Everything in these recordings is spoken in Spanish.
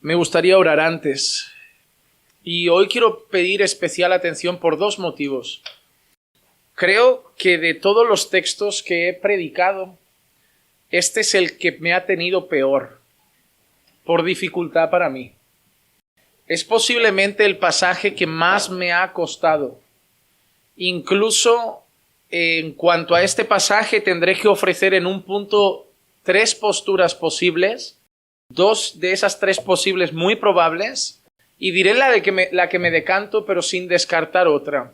Me gustaría orar antes. Y hoy quiero pedir especial atención por dos motivos. Creo que de todos los textos que he predicado, este es el que me ha tenido peor, por dificultad para mí. Es posiblemente el pasaje que más me ha costado. Incluso en cuanto a este pasaje tendré que ofrecer en un punto 3 posturas posibles, 2 de esas 3 posibles muy probables, y diré la que me decanto, pero sin descartar otra.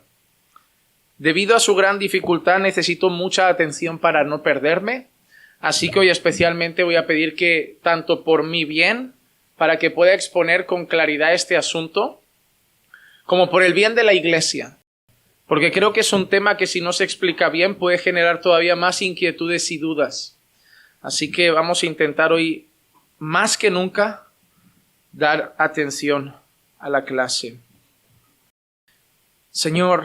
Debido a su gran dificultad necesito mucha atención para no perderme, así que hoy especialmente voy a pedir que, tanto por mi bien, para que pueda exponer con claridad este asunto, como por el bien de la Iglesia, porque creo que es un tema que si no se explica bien puede generar todavía más inquietudes y dudas. Así que vamos a intentar hoy, más que nunca, dar atención a la clase. Señor,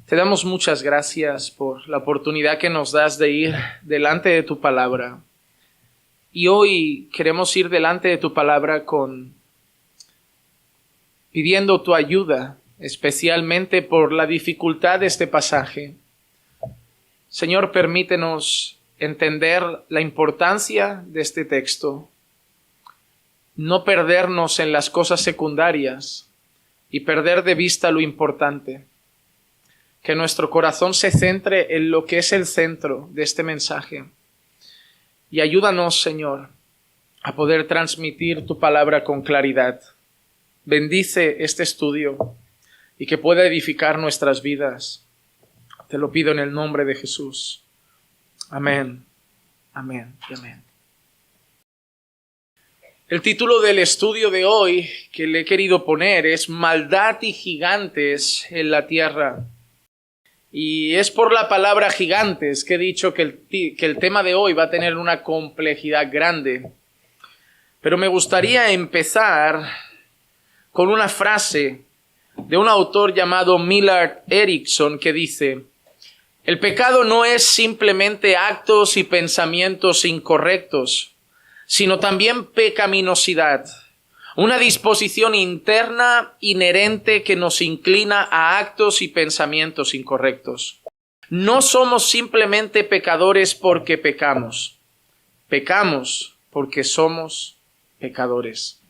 te damos muchas gracias por la oportunidad que nos das de ir delante de tu palabra. Y hoy queremos ir delante de tu palabra pidiendo tu ayuda, especialmente por la dificultad de este pasaje. Señor, permítenos entender la importancia de este texto, no perdernos en las cosas secundarias y perder de vista lo importante. Que nuestro corazón se centre en lo que es el centro de este mensaje. Y ayúdanos, Señor, a poder transmitir tu palabra con claridad. Bendice este estudio y que pueda edificar nuestras vidas. Te lo pido en el nombre de Jesús. Amén. Amén y amén. El título del estudio de hoy que le he querido poner es Maldad y gigantes en la tierra. Y es por la palabra gigantes que he dicho que el tema de hoy va a tener una complejidad grande. Pero me gustaría empezar con una frase de un autor llamado Millard Erickson que dice: el pecado no es simplemente actos y pensamientos incorrectos, sino también pecaminosidad, una disposición interna inherente que nos inclina a actos y pensamientos incorrectos. No somos simplemente pecadores porque pecamos. Pecamos porque somos pecadores.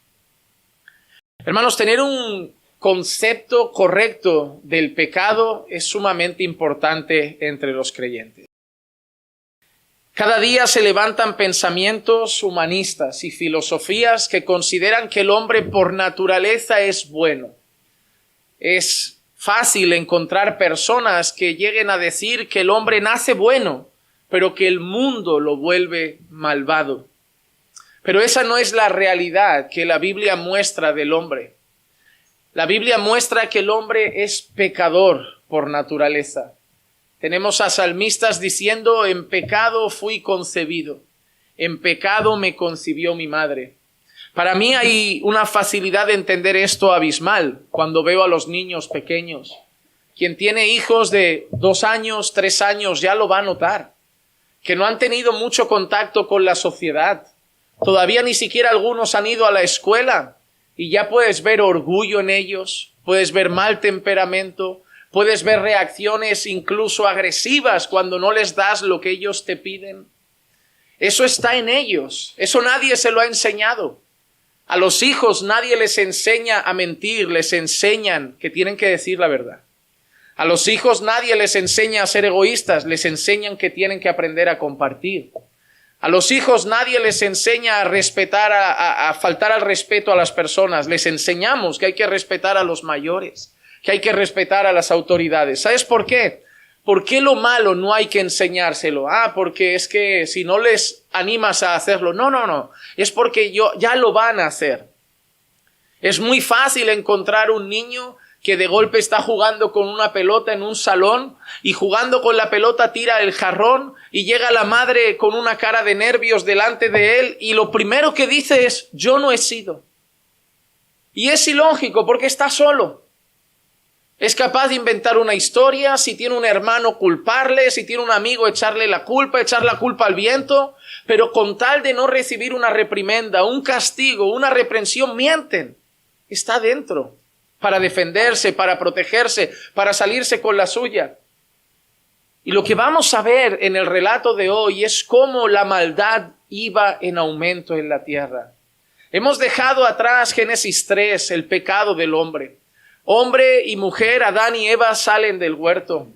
Hermanos, tener un concepto correcto del pecado es sumamente importante entre los creyentes. Cada día se levantan pensamientos humanistas y filosofías que consideran que el hombre por naturaleza es bueno. Es fácil encontrar personas que lleguen a decir que el hombre nace bueno, pero que el mundo lo vuelve malvado. Pero esa no es la realidad que la Biblia muestra del hombre. La Biblia muestra que el hombre es pecador por naturaleza. Tenemos a salmistas diciendo: en pecado fui concebido, en pecado me concibió mi madre. Para mí hay una facilidad de entender esto abismal cuando veo a los niños pequeños. Quien tiene hijos de 2 años, 3 años ya lo va a notar, que no han tenido mucho contacto con la sociedad. Todavía ni siquiera algunos han ido a la escuela y ya puedes ver orgullo en ellos, puedes ver mal temperamento, puedes ver reacciones incluso agresivas cuando no les das lo que ellos te piden. Eso está en ellos. Eso nadie se lo ha enseñado. A los hijos nadie les enseña a mentir, les enseñan que tienen que decir la verdad. A los hijos nadie les enseña a ser egoístas, les enseñan que tienen que aprender a compartir. A los hijos nadie les enseña a respetar, a faltar al respeto a las personas. Les enseñamos que hay que respetar a los mayores, que hay que respetar a las autoridades. ¿Sabes por qué? ¿Por qué lo malo no hay que enseñárselo? Porque es que si no les animas a hacerlo. No. Es porque ya lo van a hacer. Es muy fácil encontrar un niño que de golpe está jugando con una pelota en un salón y jugando con la pelota tira el jarrón y llega la madre con una cara de nervios delante de él y lo primero que dice es: yo no he sido. Y es ilógico porque está solo. Es capaz de inventar una historia, si tiene un hermano culparle, si tiene un amigo echarle la culpa, echar la culpa al viento, pero con tal de no recibir una reprimenda, un castigo, una reprensión, mienten. Está dentro para defenderse, para protegerse, para salirse con la suya. Y lo que vamos a ver en el relato de hoy es cómo la maldad iba en aumento en la tierra. Hemos dejado atrás Génesis 3, el pecado del hombre. Hombre y mujer, Adán y Eva, salen del huerto.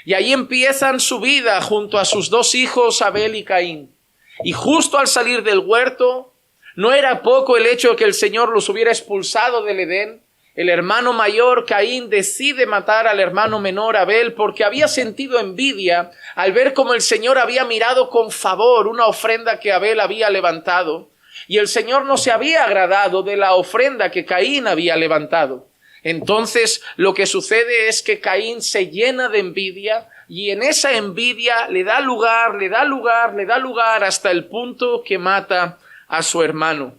Y ahí empiezan su vida junto a sus dos hijos, Abel y Caín. Y justo al salir del huerto, no era poco el hecho de que el Señor los hubiera expulsado del Edén. El hermano mayor, Caín, decide matar al hermano menor, Abel, porque había sentido envidia al ver cómo el Señor había mirado con favor una ofrenda que Abel había levantado. Y el Señor no se había agradado de la ofrenda que Caín había levantado. Entonces lo que sucede es que Caín se llena de envidia y en esa envidia le da lugar hasta el punto que mata a su hermano.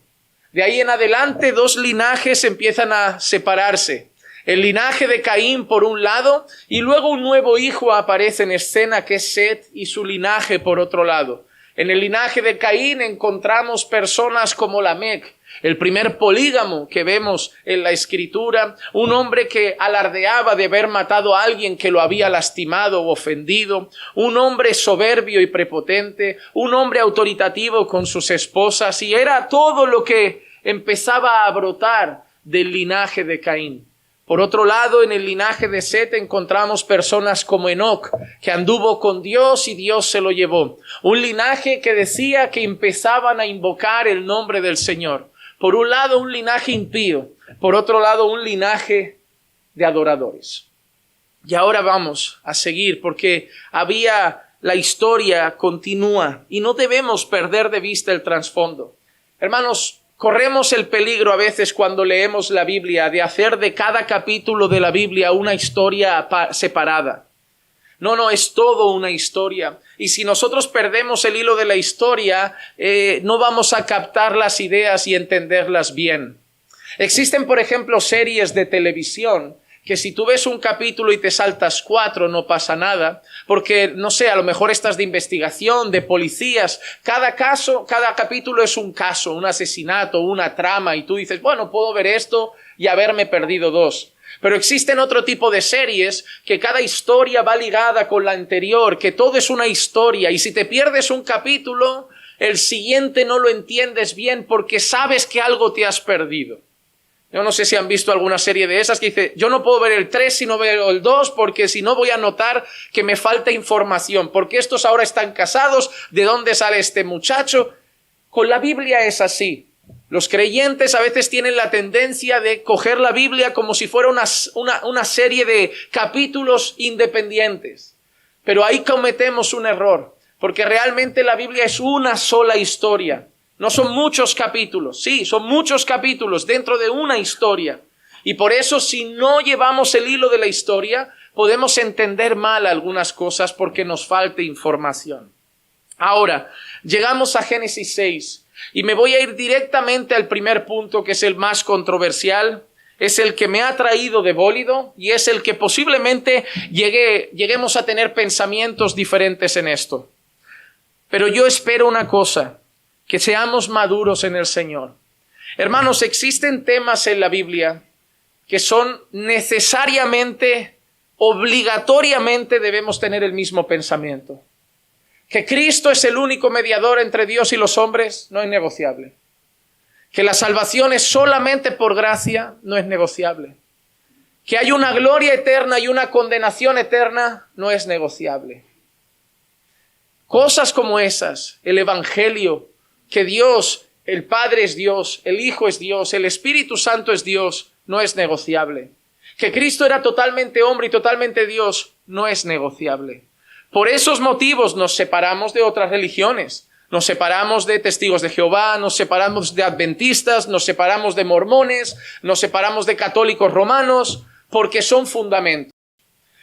De ahí en adelante dos linajes empiezan a separarse. El linaje de Caín por un lado y luego un nuevo hijo aparece en escena que es Set y su linaje por otro lado. En el linaje de Caín encontramos personas como Lamec, el primer polígamo que vemos en la Escritura, un hombre que alardeaba de haber matado a alguien que lo había lastimado o ofendido, un hombre soberbio y prepotente, un hombre autoritativo con sus esposas, y era todo lo que empezaba a brotar del linaje de Caín. Por otro lado, en el linaje de Set encontramos personas como Enoc, que anduvo con Dios y Dios se lo llevó. Un linaje que decía que empezaban a invocar el nombre del Señor. Por un lado, un linaje impío. Por otro lado, un linaje de adoradores. Y ahora vamos a seguir porque la historia continúa y no debemos perder de vista el trasfondo. Hermanos, corremos el peligro a veces cuando leemos la Biblia de hacer de cada capítulo de la Biblia una historia separada. No, es todo una historia. Y si nosotros perdemos el hilo de la historia, no vamos a captar las ideas y entenderlas bien. Existen, por ejemplo, series de televisión que si tú ves un capítulo y te saltas 4 no pasa nada, porque, no sé, a lo mejor estás de investigación, de policías. Cada capítulo es un caso, un asesinato, una trama, y tú dices, bueno, puedo ver esto y haberme perdido 2. Pero existen otro tipo de series que cada historia va ligada con la anterior, que todo es una historia, y si te pierdes un capítulo, el siguiente no lo entiendes bien porque sabes que algo te has perdido. Yo no sé si han visto alguna serie de esas que dice, yo no puedo ver el 3 si no veo el 2 porque si no voy a notar que me falta información, porque estos ahora están casados, ¿de dónde sale este muchacho? Con la Biblia es así. Los creyentes a veces tienen la tendencia de coger la Biblia como si fuera una serie de capítulos independientes. Pero ahí cometemos un error, porque realmente la Biblia es una sola historia. No son muchos capítulos, sí, son muchos capítulos dentro de una historia. Y por eso si no llevamos el hilo de la historia, podemos entender mal algunas cosas porque nos falta información. Ahora, llegamos a Génesis 6. Y me voy a ir directamente al primer punto, que es el más controversial, es el que me ha traído de bólido y es el que posiblemente lleguemos a tener pensamientos diferentes en esto. Pero yo espero una cosa, que seamos maduros en el Señor. Hermanos, existen temas en la Biblia que son necesariamente, obligatoriamente debemos tener el mismo pensamiento. Que Cristo es el único mediador entre Dios y los hombres, no es negociable. Que la salvación es solamente por gracia, no es negociable. Que hay una gloria eterna y una condenación eterna, no es negociable. Cosas como esas, el Evangelio, que Dios, el Padre es Dios, el Hijo es Dios, el Espíritu Santo es Dios, no es negociable. Que Cristo era totalmente hombre y totalmente Dios, no es negociable. Por esos motivos nos separamos de otras religiones. Nos separamos de testigos de Jehová, nos separamos de adventistas, nos separamos de mormones, nos separamos de católicos romanos, porque son fundamentos.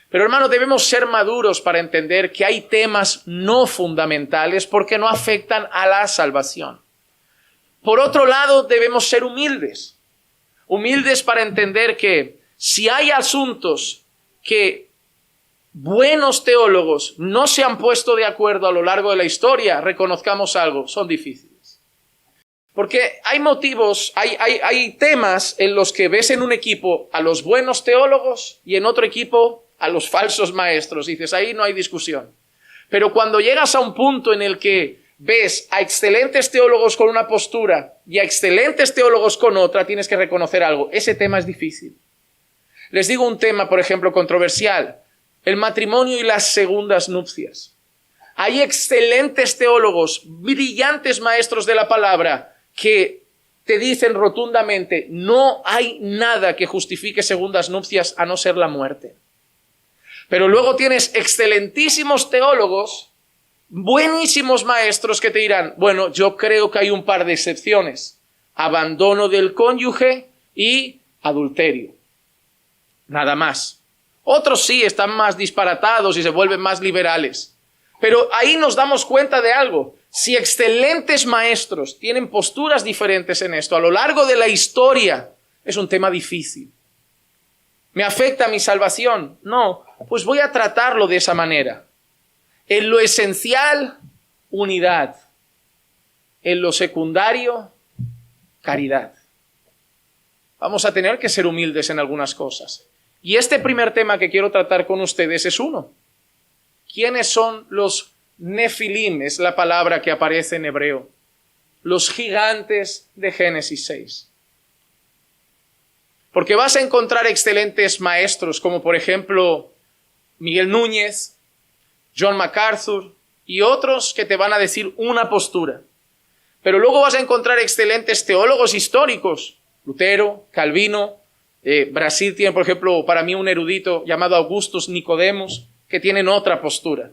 Pero hermanos, debemos ser maduros para entender que hay temas no fundamentales porque no afectan a la salvación. Por otro lado, debemos ser humildes. Humildes para entender que si hay asuntos que buenos teólogos no se han puesto de acuerdo a lo largo de la historia, reconozcamos algo, son difíciles. Porque hay motivos, hay temas en los que ves en un equipo a los buenos teólogos y en otro equipo a los falsos maestros. Y dices, ahí no hay discusión. Pero cuando llegas a un punto en el que ves a excelentes teólogos con una postura y a excelentes teólogos con otra, tienes que reconocer algo. Ese tema es difícil. Les digo un tema, por ejemplo, controversial. El matrimonio y las segundas nupcias. Hay excelentes teólogos, brillantes maestros de la palabra, que te dicen rotundamente, no hay nada que justifique segundas nupcias a no ser la muerte. Pero luego tienes excelentísimos teólogos, buenísimos maestros que te dirán, bueno, yo creo que hay un par de excepciones. Abandono del cónyuge y adulterio. Nada más. Otros sí están más disparatados y se vuelven más liberales. Pero ahí nos damos cuenta de algo. Si excelentes maestros tienen posturas diferentes en esto a lo largo de la historia, es un tema difícil. ¿Me afecta mi salvación? No, pues voy a tratarlo de esa manera. En lo esencial, unidad. En lo secundario, caridad. Vamos a tener que ser humildes en algunas cosas. Y este primer tema que quiero tratar con ustedes es uno. ¿Quiénes son los Nefilim? Es la palabra que aparece en hebreo. Los gigantes de Génesis 6. Porque vas a encontrar excelentes maestros como por ejemplo Miguel Núñez, John MacArthur y otros que te van a decir una postura. Pero luego vas a encontrar excelentes teólogos históricos. Lutero, Calvino, Brasil tiene por ejemplo para mí un erudito llamado Augustus Nicodemos que tienen otra postura.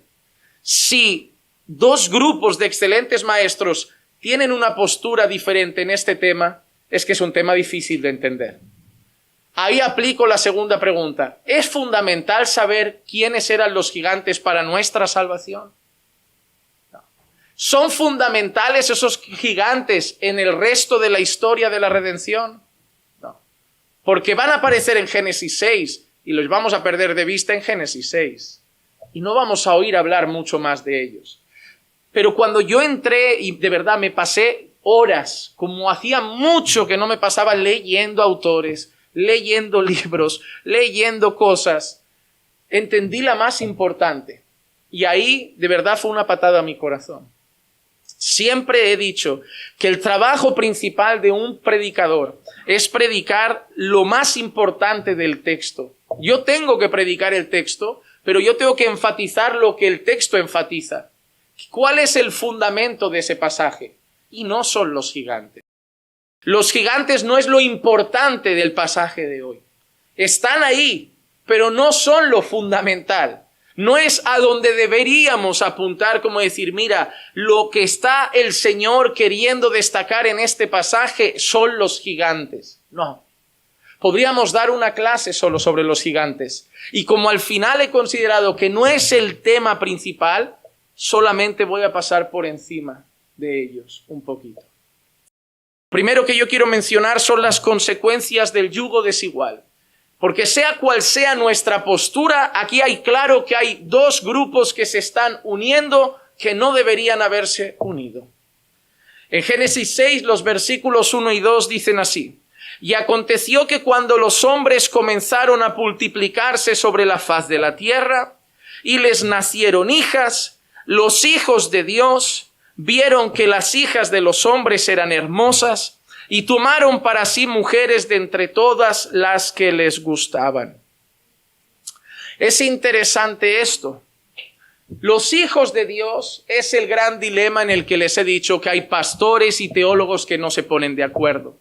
Si dos grupos de excelentes maestros tienen una postura diferente en este tema, es que es un tema difícil de entender. Ahí aplico la segunda pregunta. ¿Es fundamental saber quiénes eran los gigantes para nuestra salvación? No. ¿Son fundamentales esos gigantes en el resto de la historia de la redención? No. Porque van a aparecer en Génesis 6 y los vamos a perder de vista en Génesis 6. Y no vamos a oír hablar mucho más de ellos. Pero cuando yo entré y de verdad me pasé horas, como hacía mucho que no me pasaba leyendo autores, leyendo libros, leyendo cosas, entendí la más importante. Y ahí de verdad fue una patada a mi corazón. Siempre he dicho que el trabajo principal de un predicador es predicar lo más importante del texto. Yo tengo que predicar el texto, pero yo tengo que enfatizar lo que el texto enfatiza. ¿Cuál es el fundamento de ese pasaje? Y no son los gigantes. Los gigantes no es lo importante del pasaje de hoy. Están ahí, pero no son lo fundamental. No es a donde deberíamos apuntar como decir, mira, lo que está el Señor queriendo destacar en este pasaje son los gigantes. No. Podríamos dar una clase solo sobre los gigantes. Y como al final he considerado que no es el tema principal, solamente voy a pasar por encima de ellos un poquito. Primero que yo quiero mencionar son las consecuencias del yugo desigual. Porque sea cual sea nuestra postura, aquí hay claro que hay dos grupos que se están uniendo que no deberían haberse unido. En Génesis 6, los versículos 1 y 2 dicen así. Y aconteció que cuando los hombres comenzaron a multiplicarse sobre la faz de la tierra, y les nacieron hijas, los hijos de Dios vieron que las hijas de los hombres eran hermosas, y tomaron para sí mujeres de entre todas las que les gustaban. Es interesante esto. Los hijos de Dios es el gran dilema en el que les he dicho que hay pastores y teólogos que no se ponen de acuerdo.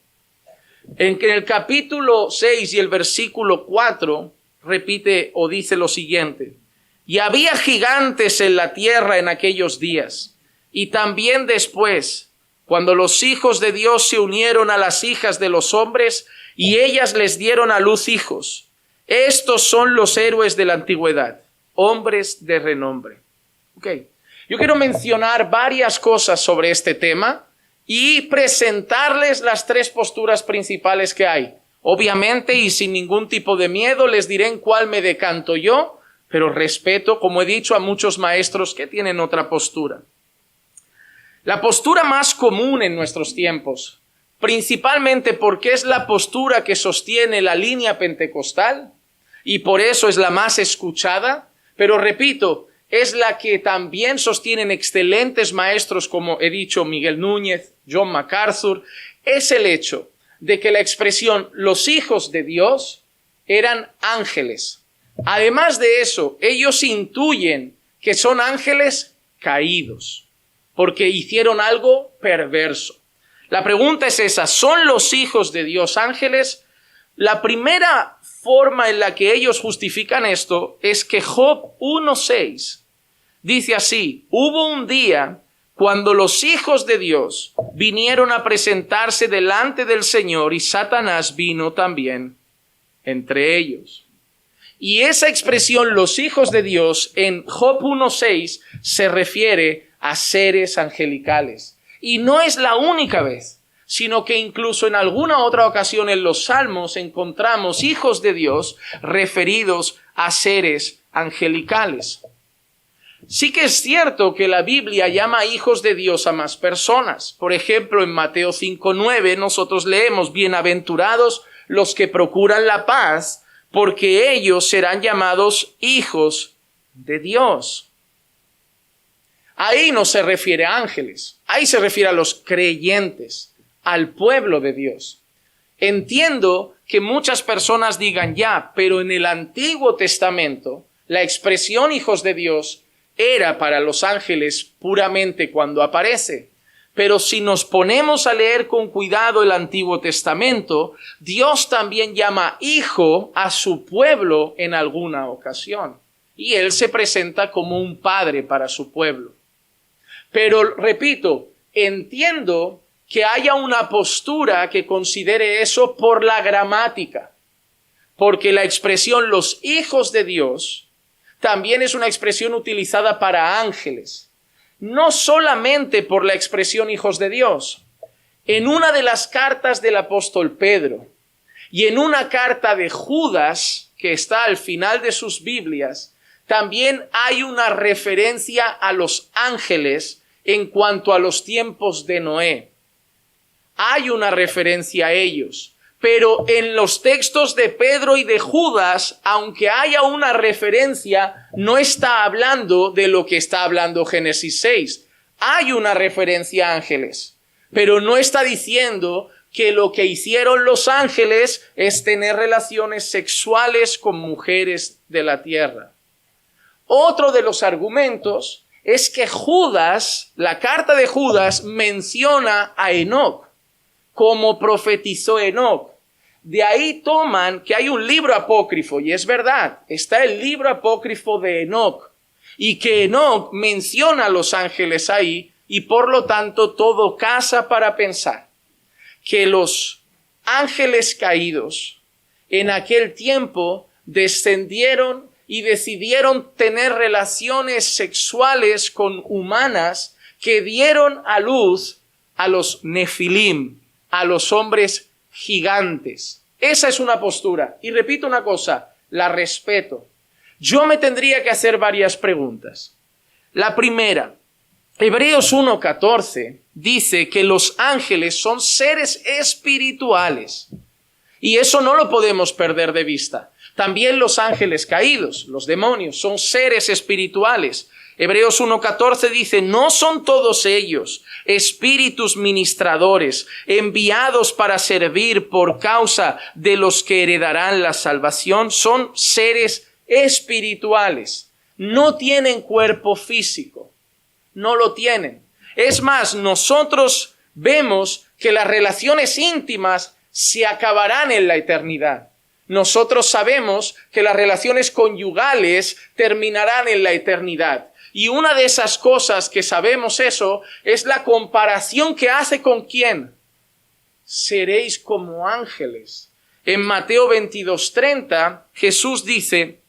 En el capítulo 6 y el versículo 4 repite o dice lo siguiente. Y había gigantes en la tierra en aquellos días, y también después, cuando los hijos de Dios se unieron a las hijas de los hombres, y ellas les dieron a luz hijos. Estos son los héroes de la antigüedad, hombres de renombre. Okay. Yo quiero mencionar varias cosas sobre este tema y presentarles las tres posturas principales que hay. Obviamente y sin ningún tipo de miedo les diré en cuál me decanto yo, pero respeto, como he dicho, a muchos maestros que tienen otra postura. La postura más común en nuestros tiempos, principalmente porque es la postura que sostiene la línea pentecostal y por eso es la más escuchada, pero repito, es la que también sostienen excelentes maestros como he dicho Miguel Núñez, John MacArthur, es el hecho de que la expresión los hijos de Dios eran ángeles. Además de eso, ellos intuyen que son ángeles caídos, porque hicieron algo perverso. La pregunta es esa, ¿son los hijos de Dios ángeles? La primera forma en la que ellos justifican esto es que Job 1:6 dice así, hubo un día cuando los hijos de Dios vinieron a presentarse delante del Señor y Satanás vino también entre ellos. Y esa expresión, los hijos de Dios, en Job 1:6 se refiere a seres angelicales. Y no es la única vez, sino que incluso en alguna otra ocasión en los Salmos encontramos hijos de Dios referidos a seres angelicales. Sí que es cierto que la Biblia llama hijos de Dios a más personas. Por ejemplo, en Mateo 5:9 nosotros leemos, bienaventurados los que procuran la paz, porque ellos serán llamados hijos de Dios. Ahí no se refiere a ángeles, ahí se refiere a los creyentes, al pueblo de Dios. Entiendo que muchas personas digan ya, pero en el Antiguo Testamento la expresión hijos de Dios era para los ángeles puramente cuando aparece. Pero si nos ponemos a leer con cuidado el Antiguo Testamento, Dios también llama hijo a su pueblo en alguna ocasión. Y Él se presenta como un padre para su pueblo. Pero, repito, entiendo que haya una postura que considere eso por la gramática. Porque la expresión los hijos de Dios también es una expresión utilizada para ángeles. No solamente por la expresión hijos de Dios. En una de las cartas del apóstol Pedro y en una carta de Judas, que está al final de sus Biblias, también hay una referencia a los ángeles en cuanto a los tiempos de Noé. Hay una referencia a ellos. Pero en los textos de Pedro y de Judas, aunque haya una referencia, no está hablando de lo que está hablando Génesis 6. Hay una referencia a ángeles, pero no está diciendo que lo que hicieron los ángeles es tener relaciones sexuales con mujeres de la tierra. Otro de los argumentos es que Judas, la carta de Judas, menciona a Enoc, como profetizó Enoc. De ahí toman que hay un libro apócrifo, y es verdad, está el libro apócrifo de Enoc, y que Enoc menciona a los ángeles ahí, y por lo tanto todo casa para pensar que los ángeles caídos en aquel tiempo descendieron y decidieron tener relaciones sexuales con humanas que dieron a luz a los nefilim, a los hombres gigantes. Esa es una postura. Y repito una cosa, la respeto. Yo me tendría que hacer varias preguntas. La primera, Hebreos 1:14 dice que los ángeles son seres espirituales. Y eso no lo podemos perder de vista. También los ángeles caídos, los demonios, son seres espirituales. Hebreos 1:14 dice, no son todos ellos espíritus ministradores, enviados para servir por causa de los que heredarán la salvación. Son seres espirituales. No tienen cuerpo físico. No lo tienen. Es más, nosotros vemos que las relaciones íntimas se acabarán en la eternidad. Nosotros sabemos que las relaciones conyugales terminarán en la eternidad. Y una de esas cosas que sabemos eso es la comparación que hace con quién. Seréis como ángeles. En Mateo 22:30, Jesús dice,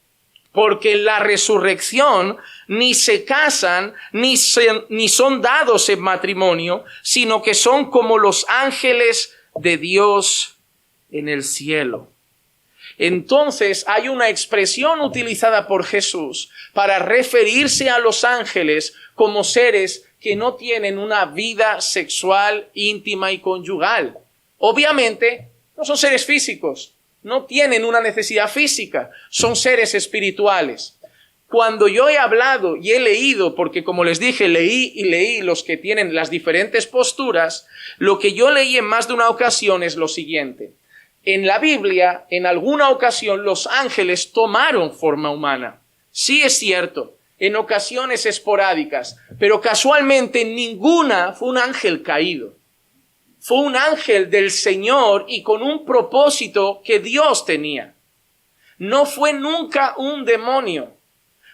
porque en la resurrección ni se casan ni son dados en matrimonio, sino que son como los ángeles de Dios en el cielo. Entonces hay una expresión utilizada por Jesús para referirse a los ángeles como seres que no tienen una vida sexual, íntima y conyugal. Obviamente, no son seres físicos, no tienen una necesidad física, son seres espirituales. Cuando yo he hablado y he leído, porque como les dije, leí los que tienen las diferentes posturas, lo que yo leí en más de una ocasión es lo siguiente. En la Biblia, en alguna ocasión, los ángeles tomaron forma humana. Sí es cierto, en ocasiones esporádicas, pero casualmente ninguna fue un ángel caído. Fue un ángel del Señor y con un propósito que Dios tenía. No fue nunca un demonio.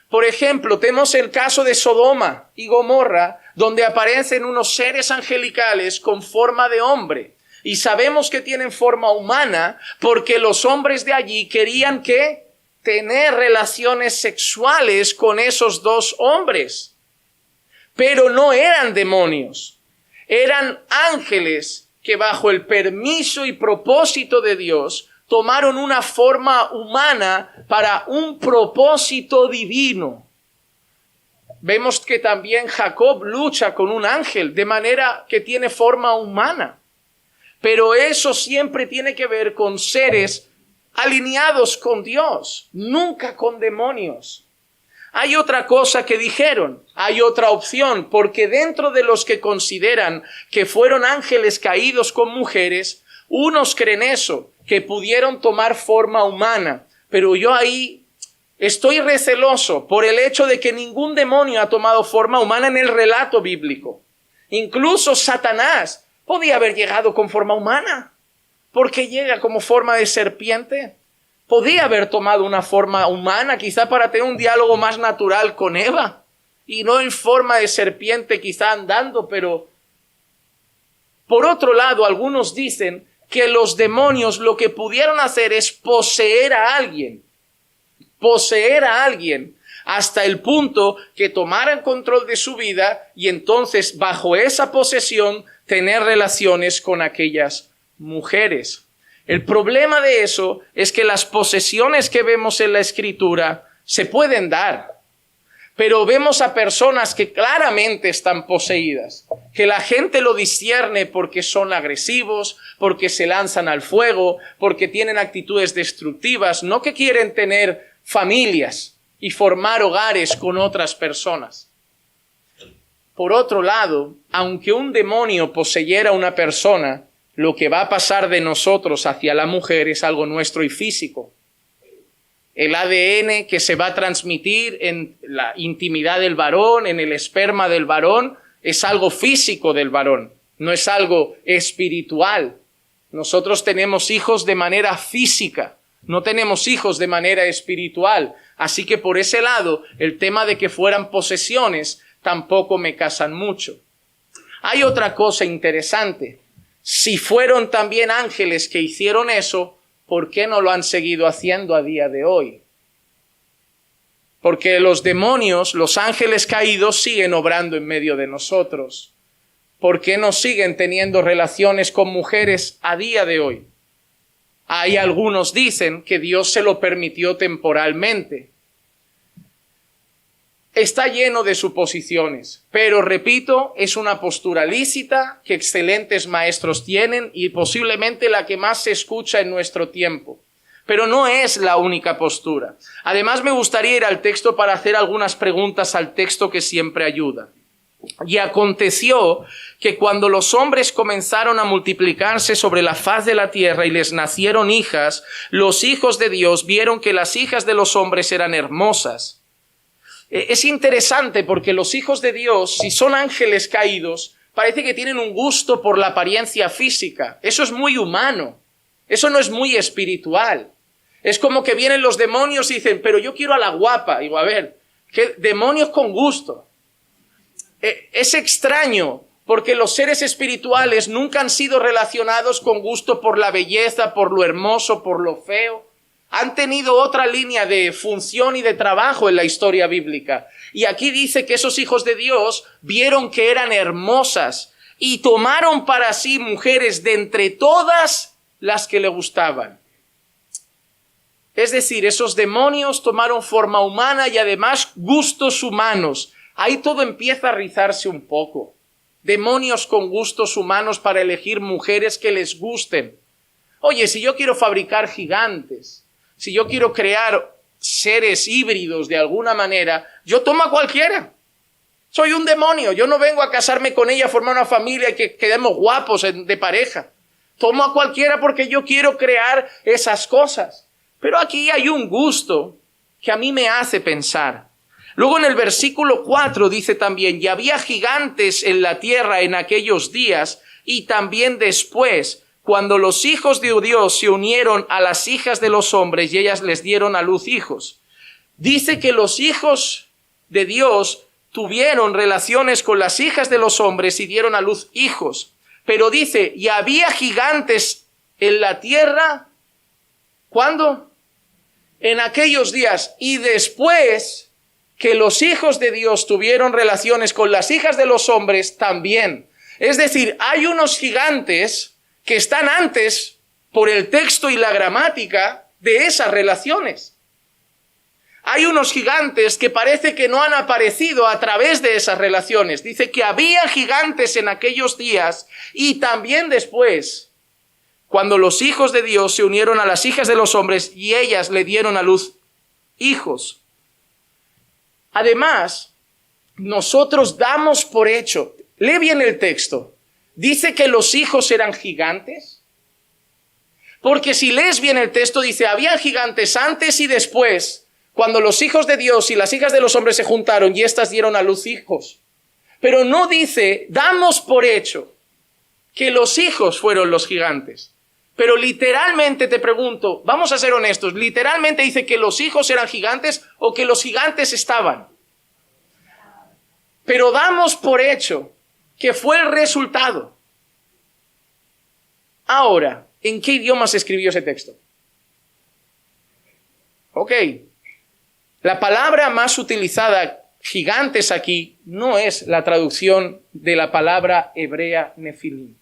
Por ejemplo, tenemos el caso de Sodoma y Gomorra, donde aparecen unos seres angelicales con forma de hombre. Y sabemos que tienen forma humana porque los hombres de allí querían tener relaciones sexuales con esos dos hombres. Pero no eran demonios, eran ángeles que bajo el permiso y propósito de Dios tomaron una forma humana para un propósito divino. Vemos que también Jacob lucha con un ángel de manera que tiene forma humana. Pero eso siempre tiene que ver con seres alineados con Dios, nunca con demonios. Hay otra cosa que dijeron, hay otra opción, porque dentro de los que consideran que fueron ángeles caídos con mujeres, unos creen eso, que pudieron tomar forma humana, pero yo ahí estoy receloso por el hecho de que ningún demonio ha tomado forma humana en el relato bíblico. Incluso Satanás podía haber llegado con forma humana. ¿Por qué llega como forma de serpiente? Podía haber tomado una forma humana, quizá para tener un diálogo más natural con Eva, y no en forma de serpiente, quizá andando, pero... Por otro lado, algunos dicen que los demonios lo que pudieron hacer es poseer a alguien hasta el punto que tomaran control de su vida y entonces bajo esa posesión tener relaciones con aquellas mujeres. El problema de eso es que las posesiones que vemos en la Escritura se pueden dar, pero vemos a personas que claramente están poseídas, que la gente lo discierne porque son agresivos, porque se lanzan al fuego, porque tienen actitudes destructivas, no que quieren tener familias y formar hogares con otras personas. Por otro lado, aunque un demonio poseyera a una persona, lo que va a pasar de nosotros hacia la mujer es algo nuestro y físico. El ADN que se va a transmitir en la intimidad del varón, en el esperma del varón, es algo físico del varón, no es algo espiritual. Nosotros tenemos hijos de manera física, no tenemos hijos de manera espiritual. Así que por ese lado, el tema de que fueran posesiones tampoco me casan mucho. Hay otra cosa interesante. Si fueron también ángeles que hicieron eso, ¿por qué no lo han seguido haciendo a día de hoy? Porque los demonios, los ángeles caídos, siguen obrando en medio de nosotros. ¿Por qué no siguen teniendo relaciones con mujeres a día de hoy? Hay algunos dicen que Dios se lo permitió temporalmente. Está lleno de suposiciones, pero repito, es una postura lícita que excelentes maestros tienen y posiblemente la que más se escucha en nuestro tiempo. Pero no es la única postura. Además, me gustaría ir al texto para hacer algunas preguntas al texto que siempre ayuda. Y aconteció que cuando los hombres comenzaron a multiplicarse sobre la faz de la tierra y les nacieron hijas, los hijos de Dios vieron que las hijas de los hombres eran hermosas. Es interesante porque los hijos de Dios, si son ángeles caídos, parece que tienen un gusto por la apariencia física. Eso es muy humano. Eso no es muy espiritual. Es como que vienen los demonios y dicen, pero yo quiero a la guapa. Digo, a ver, ¿qué demonios con gusto? Es extraño porque los seres espirituales nunca han sido relacionados con gusto por la belleza, por lo hermoso, por lo feo. Han tenido otra línea de función y de trabajo en la historia bíblica. Y aquí dice que esos hijos de Dios vieron que eran hermosas y tomaron para sí mujeres de entre todas las que le gustaban. Es decir, esos demonios tomaron forma humana y además gustos humanos. Ahí todo empieza a rizarse un poco. Demonios con gustos humanos para elegir mujeres que les gusten. Oye, si yo quiero fabricar gigantes, si yo quiero crear seres híbridos de alguna manera, yo tomo a cualquiera. Soy un demonio, yo no vengo a casarme con ella, a formar una familia y que quedemos guapos de pareja. Tomo a cualquiera porque yo quiero crear esas cosas. Pero aquí hay un gusto que a mí me hace pensar. Luego en el versículo 4 dice también, y había gigantes en la tierra en aquellos días y también después, cuando los hijos de Dios se unieron a las hijas de los hombres y ellas les dieron a luz hijos. Dice que los hijos de Dios tuvieron relaciones con las hijas de los hombres y dieron a luz hijos. Pero dice, y había gigantes en la tierra, ¿cuándo? En aquellos días, y después que los hijos de Dios tuvieron relaciones con las hijas de los hombres también. Es decir, hay unos gigantes que están antes, por el texto y la gramática, de esas relaciones. Hay unos gigantes que parece que no han aparecido a través de esas relaciones. Dice que había gigantes en aquellos días y también después, cuando los hijos de Dios se unieron a las hijas de los hombres y ellas le dieron a luz hijos. Además, nosotros damos por hecho, lee bien el texto, dice que los hijos eran gigantes. Porque si lees bien el texto, dice, había gigantes antes y después, cuando los hijos de Dios y las hijas de los hombres se juntaron y éstas dieron a luz hijos. Pero no dice, damos por hecho que los hijos fueron los gigantes. Pero literalmente te pregunto, vamos a ser honestos, ¿literalmente dice que los hijos eran gigantes o que los gigantes estaban? Pero damos por hecho que fue el resultado. Ahora, ¿en qué idioma se escribió ese texto? Ok, la palabra más utilizada, gigantes aquí, no es la traducción de la palabra hebrea nefilim.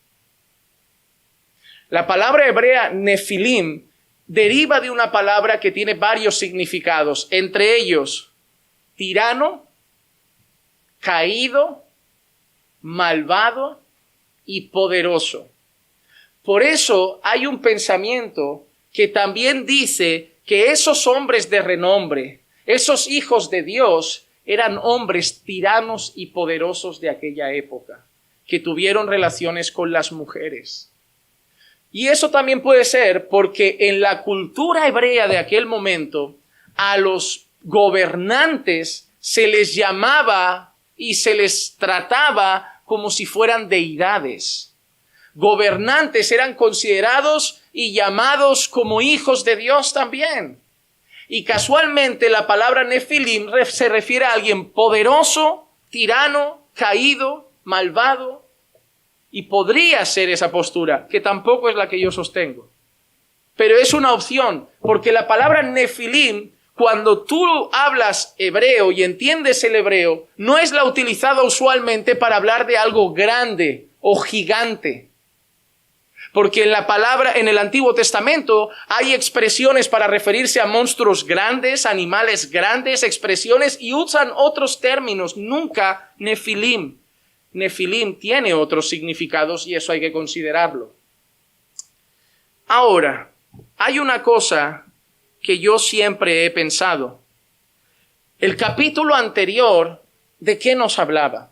La palabra hebrea nefilim deriva de una palabra que tiene varios significados, entre ellos tirano, caído, malvado y poderoso. Por eso hay un pensamiento que también dice que esos hombres de renombre, esos hijos de Dios, eran hombres tiranos y poderosos de aquella época, que tuvieron relaciones con las mujeres. Y eso también puede ser porque en la cultura hebrea de aquel momento, a los gobernantes se les llamaba y se les trataba como si fueran deidades. Gobernantes eran considerados y llamados como hijos de Dios también. Y casualmente la palabra nefilim se refiere a alguien poderoso, tirano, caído, malvado. Y podría ser esa postura, que tampoco es la que yo sostengo. Pero es una opción, porque la palabra nefilim, cuando tú hablas hebreo y entiendes el hebreo, no es la utilizada usualmente para hablar de algo grande o gigante. Porque en la palabra, en el Antiguo Testamento, hay expresiones para referirse a monstruos grandes, animales grandes, expresiones, y usan otros términos, nunca nefilim. Nefilim tiene otros significados y eso hay que considerarlo. Ahora, hay una cosa que yo siempre he pensado. El capítulo anterior, ¿de qué nos hablaba?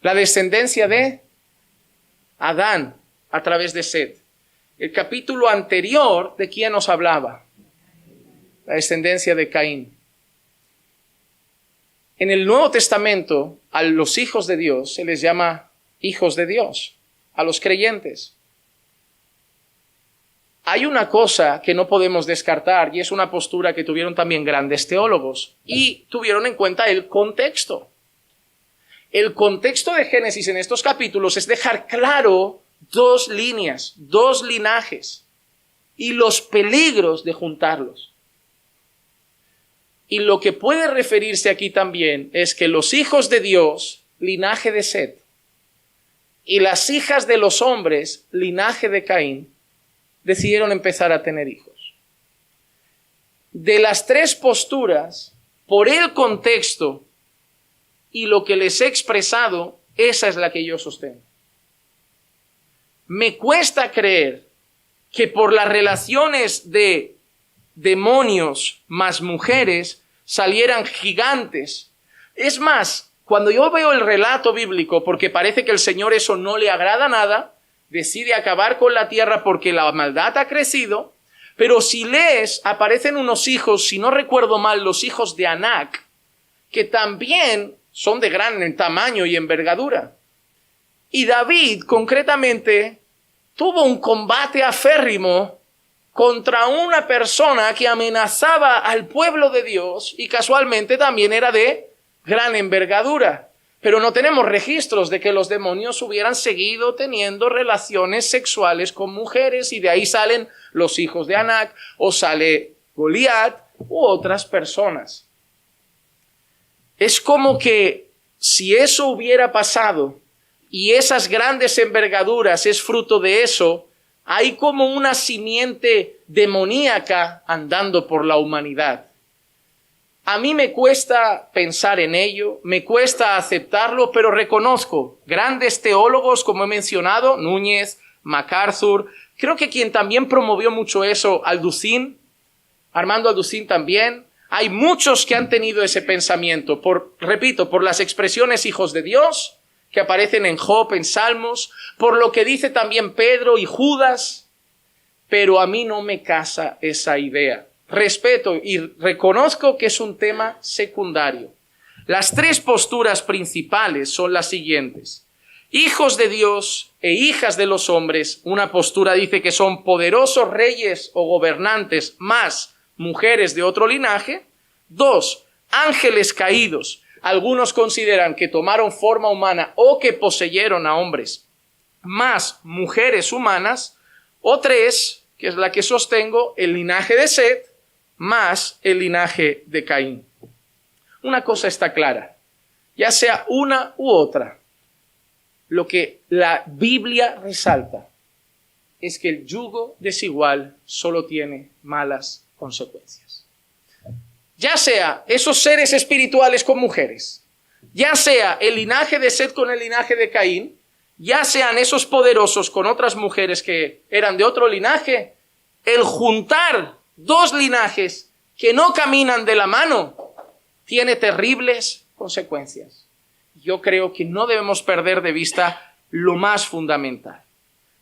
La descendencia de Adán a través de Set. El capítulo anterior, ¿de quién nos hablaba? La descendencia de Caín. En el Nuevo Testamento, a los hijos de Dios se les llama hijos de Dios, a los creyentes. Hay una cosa que no podemos descartar y es una postura que tuvieron también grandes teólogos y tuvieron en cuenta el contexto. El contexto de Génesis en estos capítulos es dejar claro dos líneas, dos linajes y los peligros de juntarlos. Y lo que puede referirse aquí también es que los hijos de Dios, linaje de Set, y las hijas de los hombres, linaje de Caín, decidieron empezar a tener hijos. De las tres posturas, por el contexto y lo que les he expresado, esa es la que yo sostengo. Me cuesta creer que por las relaciones de demonios más mujeres salieran gigantes. Es más, cuando yo veo el relato bíblico, porque parece que el Señor eso no le agrada nada, decide acabar con la tierra porque la maldad ha crecido, pero si lees, aparecen unos hijos, si no recuerdo mal, los hijos de Anac, que también son de gran tamaño y envergadura. Y David, concretamente, tuvo un combate aférrimo contra una persona que amenazaba al pueblo de Dios y casualmente también era de gran envergadura. Pero no tenemos registros de que los demonios hubieran seguido teniendo relaciones sexuales con mujeres y de ahí salen los hijos de Anac o sale Goliat u otras personas. Es como que si eso hubiera pasado y esas grandes envergaduras es fruto de eso, hay como una simiente demoníaca andando por la humanidad. A mí me cuesta pensar en ello, me cuesta aceptarlo, pero reconozco grandes teólogos, como he mencionado, Núñez, MacArthur, creo que quien también promovió mucho eso, Alducin, Armando Alducin también. Hay muchos que han tenido ese pensamiento, por las expresiones hijos de Dios, que aparecen en Job, en Salmos, por lo que dice también Pedro y Judas, pero a mí no me casa esa idea. Respeto y reconozco que es un tema secundario. Las tres posturas principales son las siguientes. Hijos de Dios e hijas de los hombres, una postura dice que son poderosos reyes o gobernantes más mujeres de otro linaje. 2, ángeles caídos. Algunos consideran que tomaron forma humana o que poseyeron a hombres más mujeres humanas. O 3, que es la que sostengo, el linaje de Set más el linaje de Caín. Una cosa está clara, ya sea una u otra, lo que la Biblia resalta es que el yugo desigual solo tiene malas consecuencias. Ya sea esos seres espirituales con mujeres, ya sea el linaje de Set con el linaje de Caín, ya sean esos poderosos con otras mujeres que eran de otro linaje, el juntar dos linajes que no caminan de la mano tiene terribles consecuencias. Yo creo que no debemos perder de vista lo más fundamental.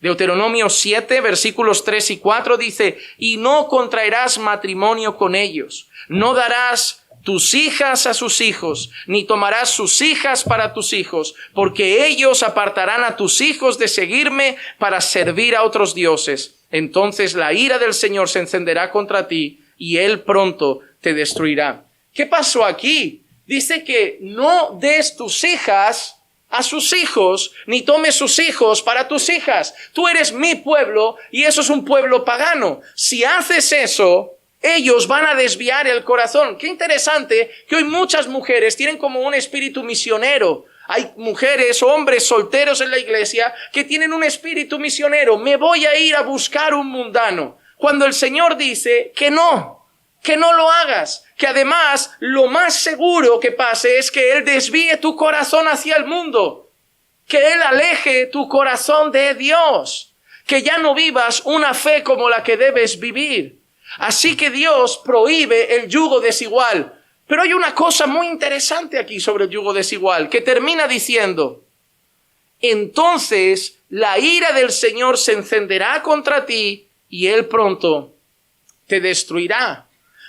Deuteronomio 7, versículos 3 y 4 dice, y no contraerás matrimonio con ellos, no darás tus hijas a sus hijos, ni tomarás sus hijas para tus hijos, porque ellos apartarán a tus hijos de seguirme para servir a otros dioses. Entonces la ira del Señor se encenderá contra ti y Él pronto te destruirá. ¿Qué pasó aquí? Dice que no des tus hijas a sus hijos, ni tomes sus hijos para tus hijas. Tú eres mi pueblo y eso es un pueblo pagano. Si haces eso, ellos van a desviar el corazón. Qué interesante que hoy muchas mujeres tienen como un espíritu misionero. Hay mujeres, hombres solteros en la iglesia que tienen un espíritu misionero. Me voy a ir a buscar un mundano. Cuando el Señor dice que no lo hagas. Que además lo más seguro que pase es que Él desvíe tu corazón hacia el mundo. Que Él aleje tu corazón de Dios. Que ya no vivas una fe como la que debes vivir. Así que Dios prohíbe el yugo desigual. Pero hay una cosa muy interesante aquí sobre el yugo desigual, que termina diciendo, entonces la ira del Señor se encenderá contra ti y Él pronto te destruirá.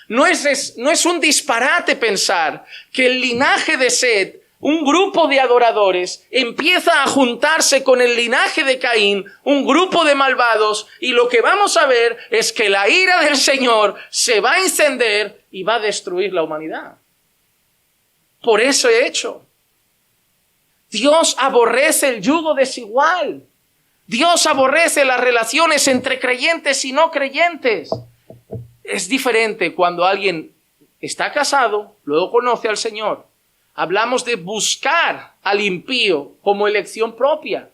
No es un disparate pensar que el linaje de Set, un grupo de adoradores, empieza a juntarse con el linaje de Caín, un grupo de malvados, y lo que vamos a ver es que la ira del Señor se va a encender y va a destruir la humanidad. Por eso he hecho. Dios aborrece el yugo desigual. Dios aborrece las relaciones entre creyentes y no creyentes. Es diferente cuando alguien está casado, luego conoce al Señor. Hablamos de buscar al impío como elección propia.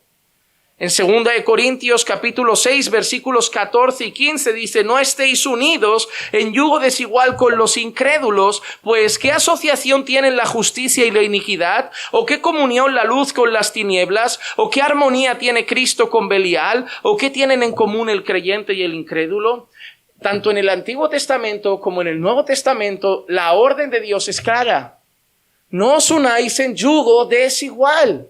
En 2 Corintios capítulo 6 versículos 14 y 15 dice: no estéis unidos en yugo desigual con los incrédulos, pues ¿qué asociación tienen la justicia y la iniquidad? ¿O qué comunión la luz con las tinieblas? ¿O qué armonía tiene Cristo con Belial? ¿O qué tienen en común el creyente y el incrédulo? Tanto en el Antiguo Testamento como en el Nuevo Testamento, la orden de Dios es clara: no os unáis en yugo desigual.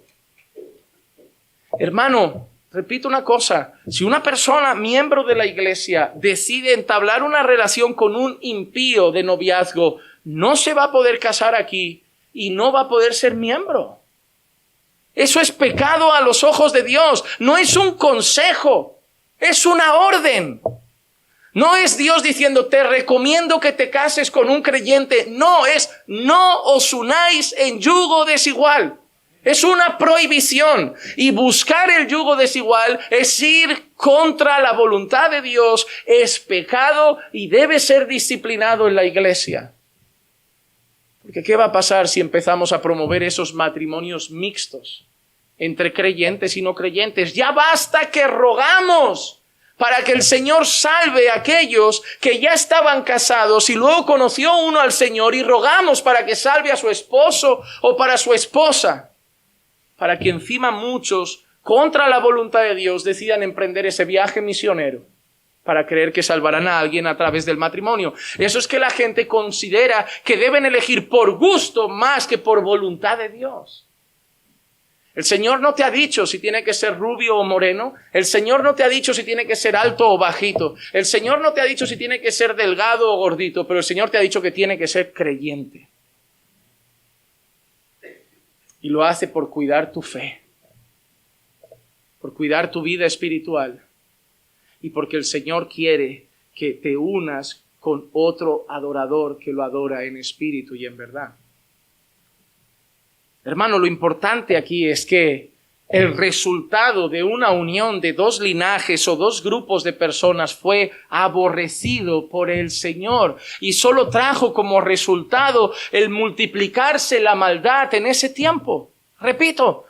Hermano, repito una cosa: si una persona, miembro de la iglesia, decide entablar una relación con un impío de noviazgo, no se va a poder casar aquí y no va a poder ser miembro. Eso es pecado a los ojos de Dios. No es un consejo, es una orden. No es Dios diciendo: te recomiendo que te cases con un creyente. No, es: no os unáis en yugo desigual. Es una prohibición, y buscar el yugo desigual es ir contra la voluntad de Dios, es pecado y debe ser disciplinado en la iglesia. Porque ¿qué va a pasar si empezamos a promover esos matrimonios mixtos entre creyentes y no creyentes? Ya basta que rogamos para que el Señor salve a aquellos que ya estaban casados y luego conoció uno al Señor, y rogamos para que salve a su esposo o para su esposa, para que encima muchos, contra la voluntad de Dios, decidan emprender ese viaje misionero para creer que salvarán a alguien a través del matrimonio. Eso es que la gente considera que deben elegir por gusto más que por voluntad de Dios. El Señor no te ha dicho si tiene que ser rubio o moreno. El Señor no te ha dicho si tiene que ser alto o bajito. El Señor no te ha dicho si tiene que ser delgado o gordito, pero el Señor te ha dicho que tiene que ser creyente. Y lo hace por cuidar tu fe, por cuidar tu vida espiritual, y porque el Señor quiere que te unas con otro adorador que lo adora en espíritu y en verdad. Hermano, lo importante aquí es que el resultado de una unión de dos linajes o dos grupos de personas fue aborrecido por el Señor, y solo trajo como resultado el multiplicarse la maldad en ese tiempo. Repito,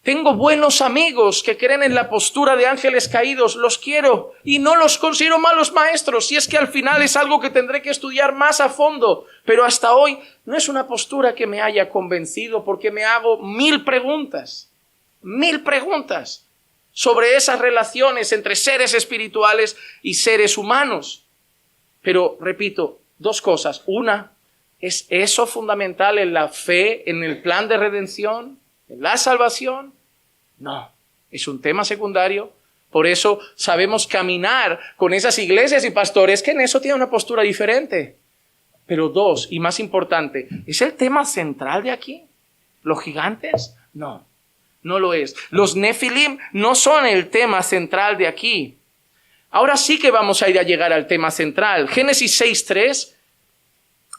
tengo buenos amigos que creen en la postura de ángeles caídos, los quiero y no los considero malos maestros, y es que al final es algo que tendré que estudiar más a fondo, pero hasta hoy no es una postura que me haya convencido, porque me hago mil preguntas sobre esas relaciones entre seres espirituales y seres humanos. Pero repito, dos cosas: una, ¿es eso fundamental en la fe, en el plan de redención, en la salvación? No, es un tema secundario. Por eso sabemos caminar con esas iglesias y pastores que en eso tienen una postura diferente. Pero dos, y más importante, ¿es el tema central de aquí? ¿Los gigantes? No, no lo es. Los Nefilim no son el tema central de aquí. Ahora sí que vamos a ir a llegar al tema central. Génesis 6:3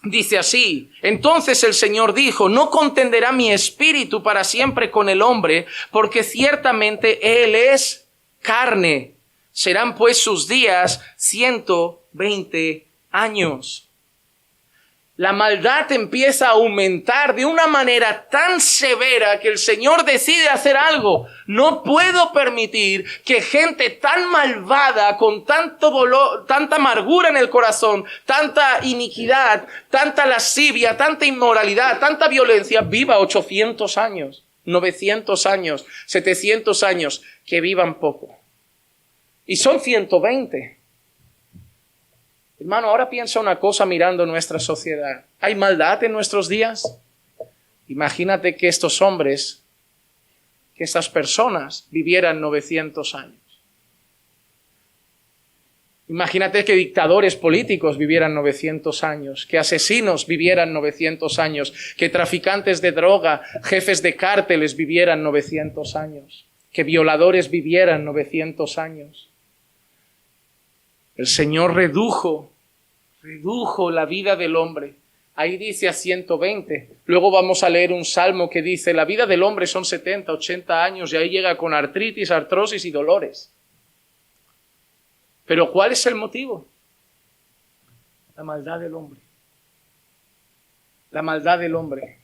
dice así: entonces el Señor dijo: no contenderá mi espíritu para siempre con el hombre, porque ciertamente él es carne. Serán pues sus días 120 años. La maldad empieza a aumentar de una manera tan severa que el Señor decide hacer algo. No puedo permitir que gente tan malvada, con tanto dolor, tanta amargura en el corazón, tanta iniquidad, tanta lascivia, tanta inmoralidad, tanta violencia, viva 800 años, 900 años, 700 años, que vivan poco. Y son 120. Hermano, ahora piensa una cosa mirando nuestra sociedad. ¿Hay maldad en nuestros días? Imagínate que estos hombres, que estas personas vivieran 900 años. Imagínate que dictadores políticos vivieran 900 años, que asesinos vivieran 900 años, que traficantes de droga, jefes de cárteles vivieran 900 años, que violadores vivieran 900 años. El Señor redujo la vida del hombre. Ahí dice a 120. Luego vamos a leer un salmo que dice: la vida del hombre son 70, 80 años, y ahí llega con artritis, artrosis y dolores. Pero ¿cuál es el motivo? La maldad del hombre. La maldad del hombre.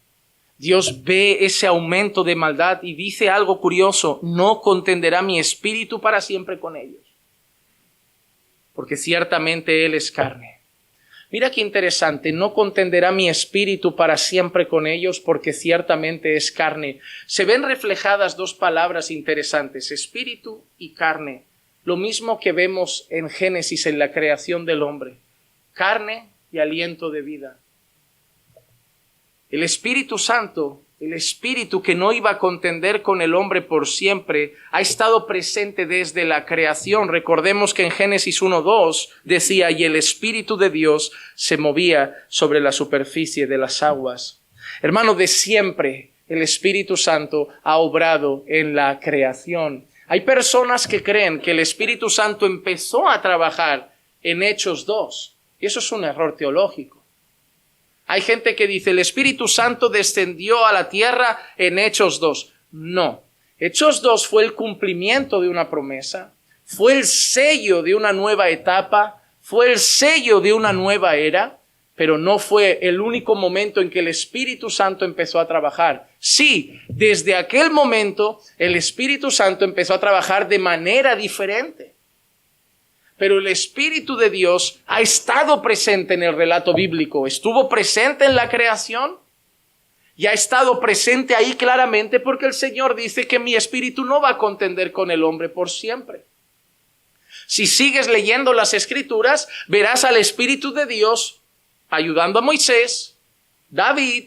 Dios ve ese aumento de maldad y dice algo curioso: no contenderá mi espíritu para siempre con ellos, porque ciertamente Él es carne. Mira qué interesante: no contenderá mi espíritu para siempre con ellos, porque ciertamente es carne. Se ven reflejadas dos palabras interesantes: espíritu y carne. Lo mismo que vemos en Génesis, en la creación del hombre: carne y aliento de vida. El Espíritu Santo, el Espíritu que no iba a contender con el hombre por siempre, ha estado presente desde la creación. Recordemos que en Génesis 1:2 decía: y el Espíritu de Dios se movía sobre la superficie de las aguas. Hermano, de siempre el Espíritu Santo ha obrado en la creación. Hay personas que creen que el Espíritu Santo empezó a trabajar en Hechos 2, y eso es un error teológico. Hay gente que dice: el Espíritu Santo descendió a la tierra en Hechos 2. No. Hechos 2 fue el cumplimiento de una promesa, fue el sello de una nueva etapa, fue el sello de una nueva era, pero no fue el único momento en que el Espíritu Santo empezó a trabajar. Sí, desde aquel momento el Espíritu Santo empezó a trabajar de manera diferente. Pero el Espíritu de Dios ha estado presente en el relato bíblico. Estuvo presente en la creación y ha estado presente ahí claramente, porque el Señor dice que mi espíritu no va a contender con el hombre por siempre. Si sigues leyendo las Escrituras, verás al Espíritu de Dios ayudando a Moisés, David,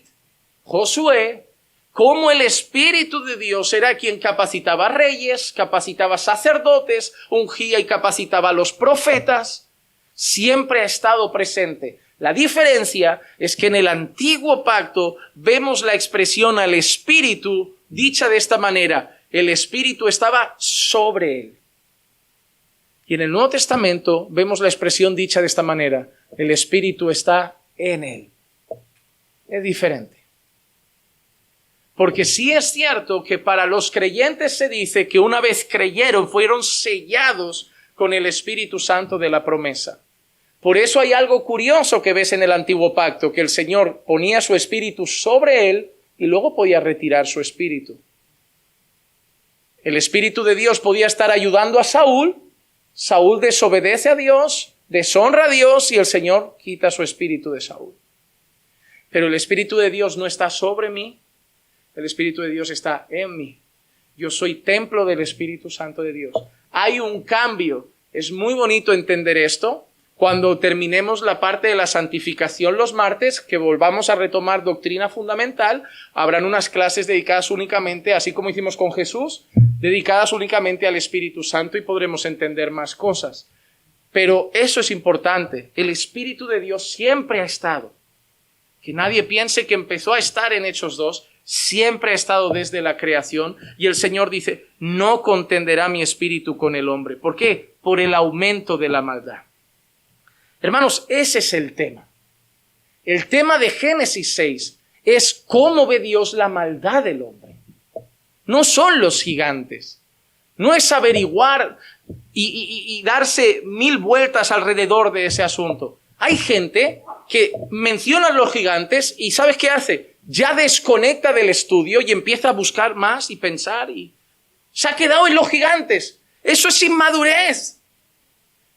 Josué, cómo el Espíritu de Dios era quien capacitaba a reyes, capacitaba a sacerdotes, ungía y capacitaba a los profetas. Siempre ha estado presente. La diferencia es que en el antiguo pacto vemos la expresión al Espíritu dicha de esta manera: el Espíritu estaba sobre él. Y en el Nuevo Testamento vemos la expresión dicha de esta manera: el Espíritu está en él. Es diferente. Porque sí es cierto que para los creyentes se dice que una vez creyeron, fueron sellados con el Espíritu Santo de la promesa. Por eso hay algo curioso que ves en el antiguo pacto: que el Señor ponía su Espíritu sobre él y luego podía retirar su Espíritu. El Espíritu de Dios podía estar ayudando a Saúl. Saúl desobedece a Dios, deshonra a Dios, y el Señor quita su Espíritu de Saúl. Pero el Espíritu de Dios no está sobre mí. El Espíritu de Dios está en mí. Yo soy templo del Espíritu Santo de Dios. Hay un cambio. Es muy bonito entender esto. Cuando terminemos la parte de la santificación los martes, que volvamos a retomar doctrina fundamental, habrán unas clases dedicadas únicamente, así como hicimos con Jesús, dedicadas únicamente al Espíritu Santo, y podremos entender más cosas. Pero eso es importante. El Espíritu de Dios siempre ha estado. Que nadie piense que empezó a estar en Hechos 2. Siempre ha estado desde la creación, y el Señor dice: no contenderá mi espíritu con el hombre. ¿Por qué? Por el aumento de la maldad. Hermanos, ese es el tema. El tema de Génesis 6 es cómo ve Dios la maldad del hombre. No son los gigantes. No es averiguar y darse 1000 vueltas alrededor de ese asunto. Hay gente que menciona los gigantes y ¿sabes qué hace? Ya desconecta del estudio y empieza a buscar más y pensar, y se ha quedado en los gigantes. Eso es inmadurez.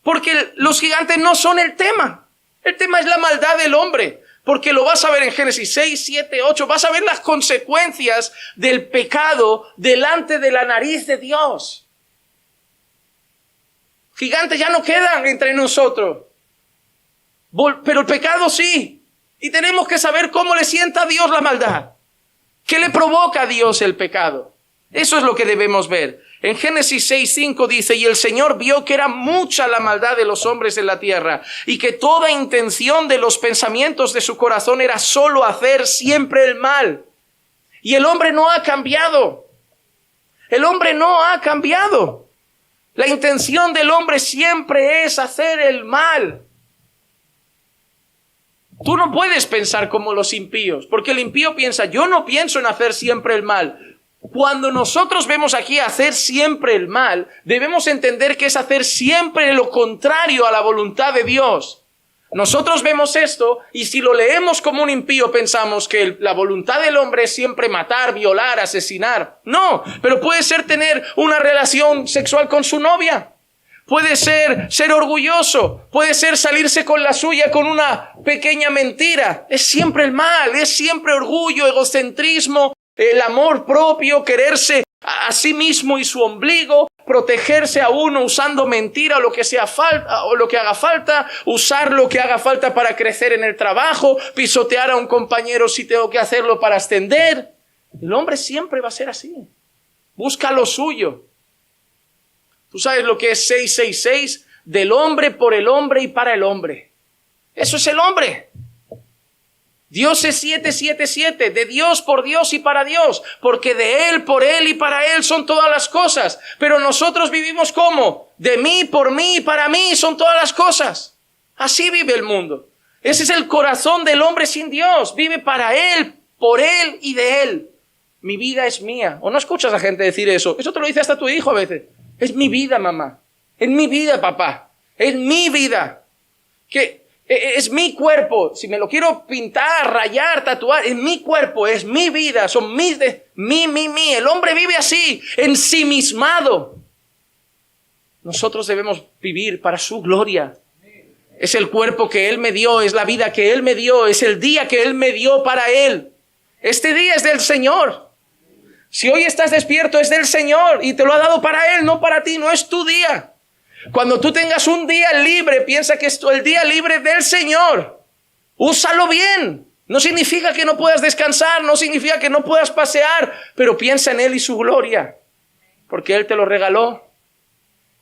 Porque los gigantes no son el tema. El tema es la maldad del hombre. Porque lo vas a ver en Génesis 6, 7, 8. Vas a ver las consecuencias del pecado delante de la nariz de Dios. Gigantes ya no quedan entre nosotros. Pero el pecado sí. Y tenemos que saber cómo le sienta a Dios la maldad. ¿Qué le provoca a Dios el pecado? Eso es lo que debemos ver. En Génesis 6:5 dice: y el Señor vio que era mucha la maldad de los hombres en la tierra, y que toda intención de los pensamientos de su corazón era solo hacer siempre el mal. Y el hombre no ha cambiado. El hombre no ha cambiado. La intención del hombre siempre es hacer el mal. Tú no puedes pensar como los impíos, porque el impío piensa: yo no pienso en hacer siempre el mal. Cuando nosotros vemos aquí hacer siempre el mal, debemos entender que es hacer siempre lo contrario a la voluntad de Dios. Nosotros vemos esto y si lo leemos como un impío pensamos que la voluntad del hombre es siempre matar, violar, asesinar. No, pero puede ser tener una relación sexual con su novia. Puede ser orgulloso, puede ser salirse con la suya con una pequeña mentira. Es siempre el mal, es siempre orgullo, egocentrismo, el amor propio, quererse a sí mismo y su ombligo, protegerse a uno usando mentira o lo que haga falta, usar lo que haga falta para crecer en el trabajo, pisotear a un compañero si tengo que hacerlo para ascender. El hombre siempre va a ser así. Busca lo suyo. ¿Tú sabes lo que es 666? Del hombre, por el hombre y para el hombre. Eso es el hombre. Dios es 777, de Dios, por Dios y para Dios, porque de Él, por Él y para Él son todas las cosas. Pero nosotros vivimos ¿cómo? De mí, por mí y para mí son todas las cosas. Así vive el mundo. Ese es el corazón del hombre sin Dios. Vive para Él, por Él y de Él. Mi vida es mía. ¿O no escuchas a gente decir eso? Eso te lo dice hasta tu hijo a veces. Es mi vida, mamá. Es mi vida, papá. Es mi vida. Que es mi cuerpo. Si me lo quiero pintar, rayar, tatuar, es mi cuerpo, es mi vida. Son mis de mí. El hombre vive así, ensimismado. Nosotros debemos vivir para su gloria. Es el cuerpo que Él me dio, es la vida que Él me dio, es el día que Él me dio para Él. Este día es del Señor. Si hoy estás despierto es del Señor y te lo ha dado para Él, no para ti, no es tu día. Cuando tú tengas un día libre, piensa que es el día libre del Señor. Úsalo bien. No significa que no puedas descansar, no significa que no puedas pasear, pero piensa en Él y su gloria, porque Él te lo regaló.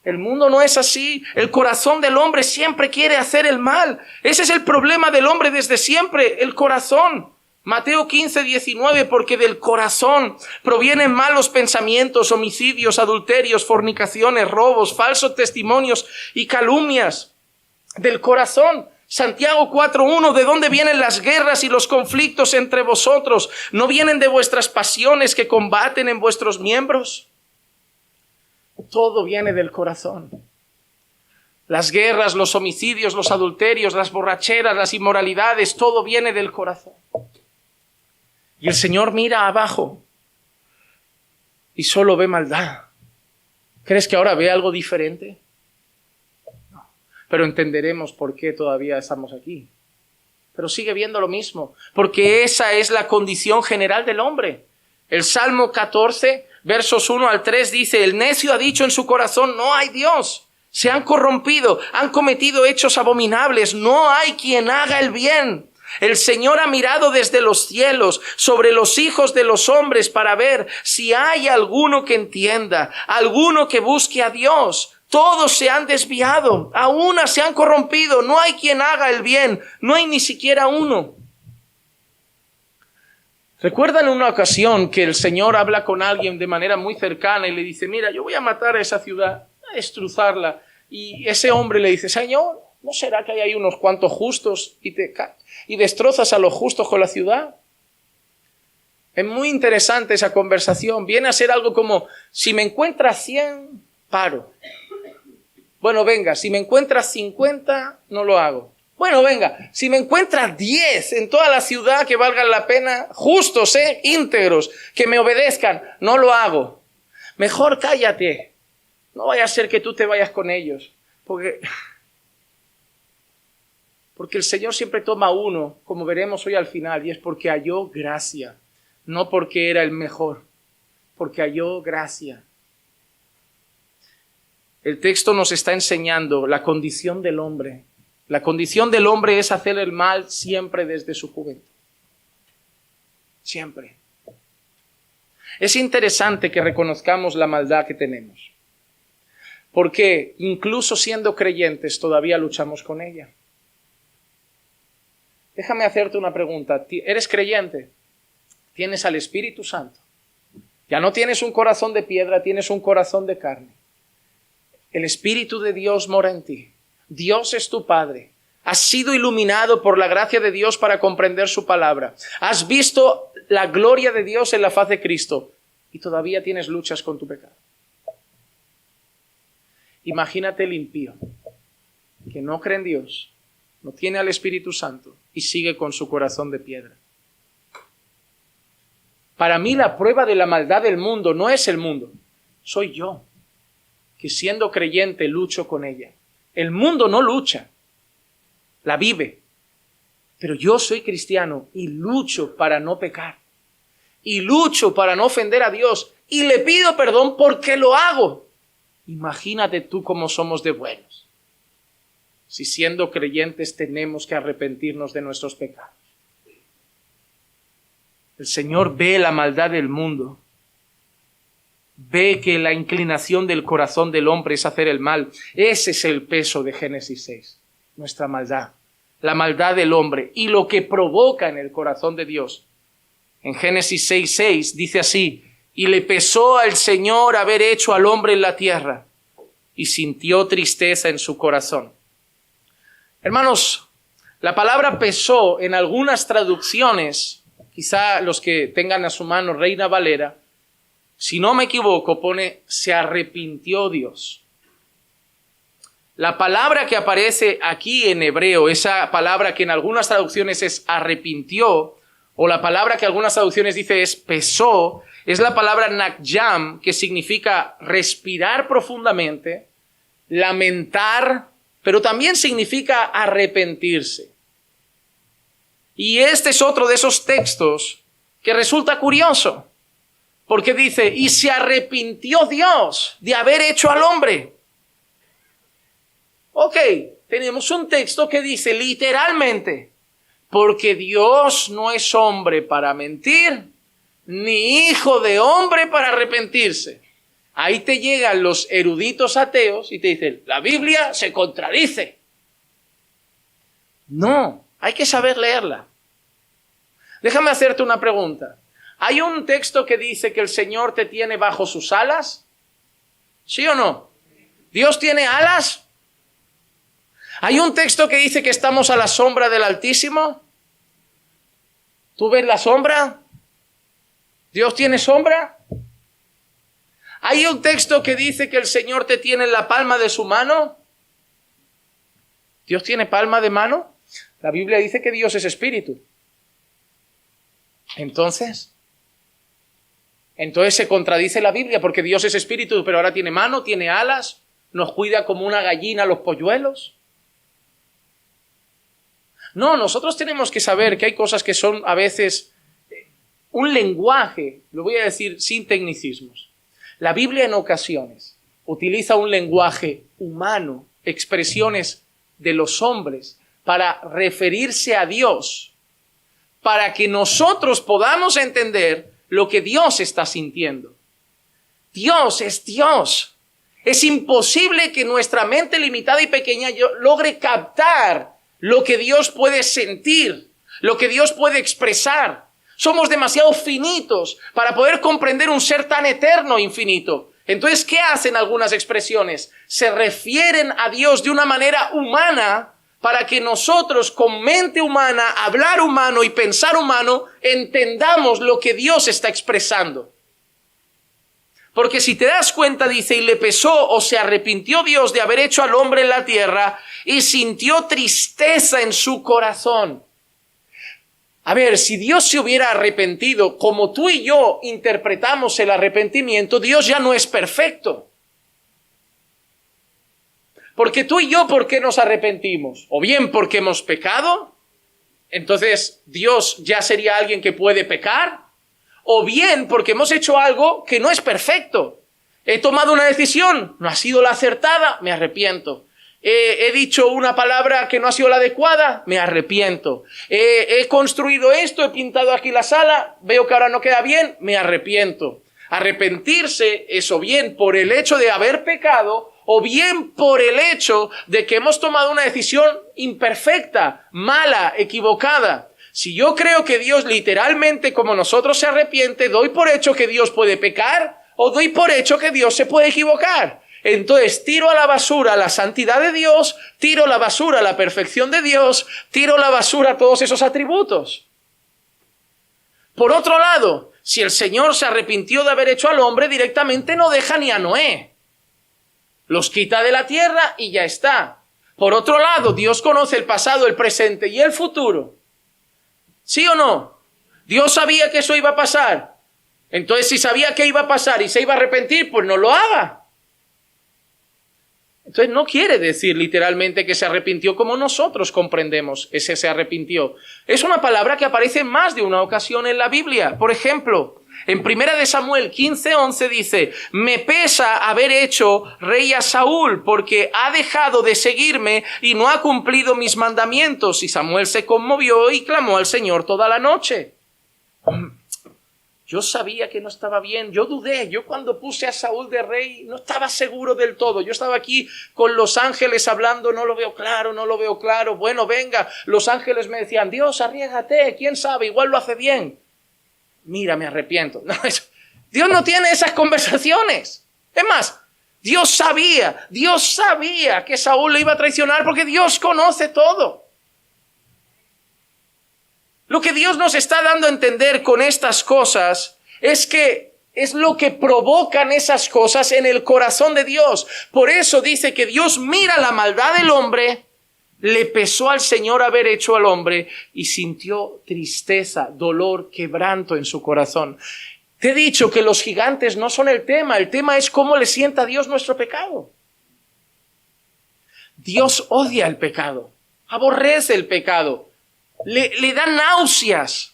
El mundo no es así. El corazón del hombre siempre quiere hacer el mal. Ese es el problema del hombre desde siempre, el corazón. Mateo 15:19, porque del corazón provienen malos pensamientos, homicidios, adulterios, fornicaciones, robos, falsos testimonios y calumnias. Del corazón. Santiago 4:1, ¿de dónde vienen las guerras y los conflictos entre vosotros? ¿No vienen de vuestras pasiones que combaten en vuestros miembros? Todo viene del corazón. Las guerras, los homicidios, los adulterios, las borracheras, las inmoralidades, todo viene del corazón. Y el Señor mira abajo y solo ve maldad. ¿Crees que ahora ve algo diferente? No. Pero entenderemos por qué todavía estamos aquí. Pero sigue viendo lo mismo, porque esa es la condición general del hombre. El Salmo 14, versos 1 al 3 dice: el necio ha dicho en su corazón, no hay Dios. Se han corrompido, han cometido hechos abominables, no hay quien haga el bien. El Señor ha mirado desde los cielos sobre los hijos de los hombres para ver si hay alguno que entienda, alguno que busque a Dios. Todos se han desviado, a una se han corrompido, no hay quien haga el bien, no hay ni siquiera uno. ¿Recuerdan una ocasión que el Señor habla con alguien de manera muy cercana y le dice: mira, yo voy a matar a esa ciudad, a destrozarla? Y ese hombre le dice: Señor, ¿no será que hay ahí unos cuantos justos y destrozas a los justos con la ciudad? Es muy interesante esa conversación. Viene a ser algo como: si me encuentras 100, paro. Bueno, venga, si me encuentras 50, no lo hago. Bueno, venga, si me encuentras 10 en toda la ciudad que valgan la pena, justos, íntegros, que me obedezcan, no lo hago. Mejor cállate. No vaya a ser que tú te vayas con ellos. Porque el Señor siempre toma uno, como veremos hoy al final, y es porque halló gracia. No porque era el mejor, porque halló gracia. El texto nos está enseñando la condición del hombre. La condición del hombre es hacer el mal siempre desde su juventud. Siempre. Es interesante que reconozcamos la maldad que tenemos, porque incluso siendo creyentes todavía luchamos con ella. Déjame hacerte una pregunta. ¿Eres creyente? Tienes al Espíritu Santo. Ya no tienes un corazón de piedra, tienes un corazón de carne. El Espíritu de Dios mora en ti. Dios es tu Padre. Has sido iluminado por la gracia de Dios para comprender su palabra. Has visto la gloria de Dios en la faz de Cristo y todavía tienes luchas con tu pecado. Imagínate el impío que no cree en Dios, no tiene al Espíritu Santo y sigue con su corazón de piedra. Para mí la prueba de la maldad del mundo no es el mundo, soy yo, que siendo creyente lucho con ella. El mundo no lucha, la vive, pero yo soy cristiano y lucho para no pecar, y lucho para no ofender a Dios, y le pido perdón porque lo hago. Imagínate tú cómo somos de buenos, si siendo creyentes tenemos que arrepentirnos de nuestros pecados. El Señor ve la maldad del mundo, ve que la inclinación del corazón del hombre es hacer el mal. Ese es el peso de Génesis 6, nuestra maldad, la maldad del hombre y lo que provoca en el corazón de Dios. En Génesis 6:6 dice así: y le pesó al Señor haber hecho al hombre en la tierra, y sintió tristeza en su corazón. Hermanos, la palabra pesó en algunas traducciones, quizá los que tengan a su mano Reina Valera, si no me equivoco, pone se arrepintió Dios. La palabra que aparece aquí en hebreo, esa palabra que en algunas traducciones es arrepintió, o la palabra que algunas traducciones dice es pesó, es la palabra nakjam, que significa respirar profundamente, lamentar, pero también significa arrepentirse. Y este es otro de esos textos que resulta curioso, porque dice, y se arrepintió Dios de haber hecho al hombre. Ok, tenemos un texto que dice literalmente, porque Dios no es hombre para mentir, ni hijo de hombre para arrepentirse. Ahí te llegan los eruditos ateos y te dicen, la Biblia se contradice. No, hay que saber leerla. Déjame hacerte una pregunta. ¿Hay un texto que dice que el Señor te tiene bajo sus alas? ¿Sí o no? ¿Dios tiene alas? ¿Hay un texto que dice que estamos a la sombra del Altísimo? ¿Tú ves la sombra? ¿Dios tiene sombra? ¿Hay un texto que dice que el Señor te tiene en la palma de su mano? ¿Dios tiene palma de mano? La Biblia dice que Dios es espíritu. Entonces se contradice la Biblia porque Dios es espíritu, pero ahora tiene mano, tiene alas, nos cuida como una gallina a los polluelos. No, nosotros tenemos que saber que hay cosas que son a veces un lenguaje, lo voy a decir sin tecnicismos. La Biblia en ocasiones utiliza un lenguaje humano, expresiones de los hombres para referirse a Dios, para que nosotros podamos entender lo que Dios está sintiendo. Dios es Dios. Es imposible que nuestra mente limitada y pequeña logre captar lo que Dios puede sentir, lo que Dios puede expresar. Somos demasiado finitos para poder comprender un ser tan eterno e infinito. Entonces, ¿qué hacen algunas expresiones? Se refieren a Dios de una manera humana para que nosotros, con mente humana, hablar humano y pensar humano, entendamos lo que Dios está expresando. Porque si te das cuenta, dice, y le pesó o se arrepintió Dios de haber hecho al hombre en la tierra y sintió tristeza en su corazón. A ver, si Dios se hubiera arrepentido, como tú y yo interpretamos el arrepentimiento, Dios ya no es perfecto. Porque tú y yo, ¿por qué nos arrepentimos? O bien porque hemos pecado, entonces Dios ya sería alguien que puede pecar. O bien porque hemos hecho algo que no es perfecto. He tomado una decisión, no ha sido la acertada, me arrepiento. He dicho una palabra que no ha sido la adecuada, me arrepiento. He construido esto, he pintado aquí la sala, veo que ahora no queda bien, me arrepiento. Arrepentirse es o bien por el hecho de haber pecado, o bien por el hecho de que hemos tomado una decisión imperfecta, mala, equivocada. Si yo creo que Dios literalmente como nosotros se arrepiente, doy por hecho que Dios puede pecar o doy por hecho que Dios se puede equivocar. Entonces tiro a la basura la santidad de Dios, tiro a la basura la perfección de Dios, tiro a la basura todos esos atributos. Por otro lado, si el Señor se arrepintió de haber hecho al hombre, directamente no deja ni a Noé. Los quita de la tierra y ya está. Por otro lado, Dios conoce el pasado, el presente y el futuro. ¿Sí o no? Dios sabía que eso iba a pasar. Entonces, si sabía que iba a pasar y se iba a arrepentir, pues no lo haga. Entonces, no quiere decir literalmente que se arrepintió como nosotros comprendemos ese se arrepintió. Es una palabra que aparece en más de una ocasión en la Biblia. Por ejemplo, en 1 Samuel 15:11 dice: me pesa haber hecho rey a Saúl, porque ha dejado de seguirme y no ha cumplido mis mandamientos. Y Samuel se conmovió y clamó al Señor toda la noche. Yo sabía que no estaba bien, yo dudé, yo cuando puse a Saúl de rey no estaba seguro del todo. Yo estaba aquí con los ángeles hablando, no lo veo claro. Bueno, venga, los ángeles me decían: Dios, arriésgate, quién sabe, igual lo hace bien. Mira, me arrepiento. No, Dios no tiene esas conversaciones. Es más, Dios sabía que Saúl le iba a traicionar porque Dios conoce todo. Lo que Dios nos está dando a entender con estas cosas es que es lo que provocan esas cosas en el corazón de Dios. Por eso dice que Dios mira la maldad del hombre, le pesó al Señor haber hecho al hombre y sintió tristeza, dolor, quebranto en su corazón. Te he dicho que los gigantes no son el tema es cómo le sienta a Dios nuestro pecado. Dios odia el pecado, aborrece el pecado. Le da náuseas.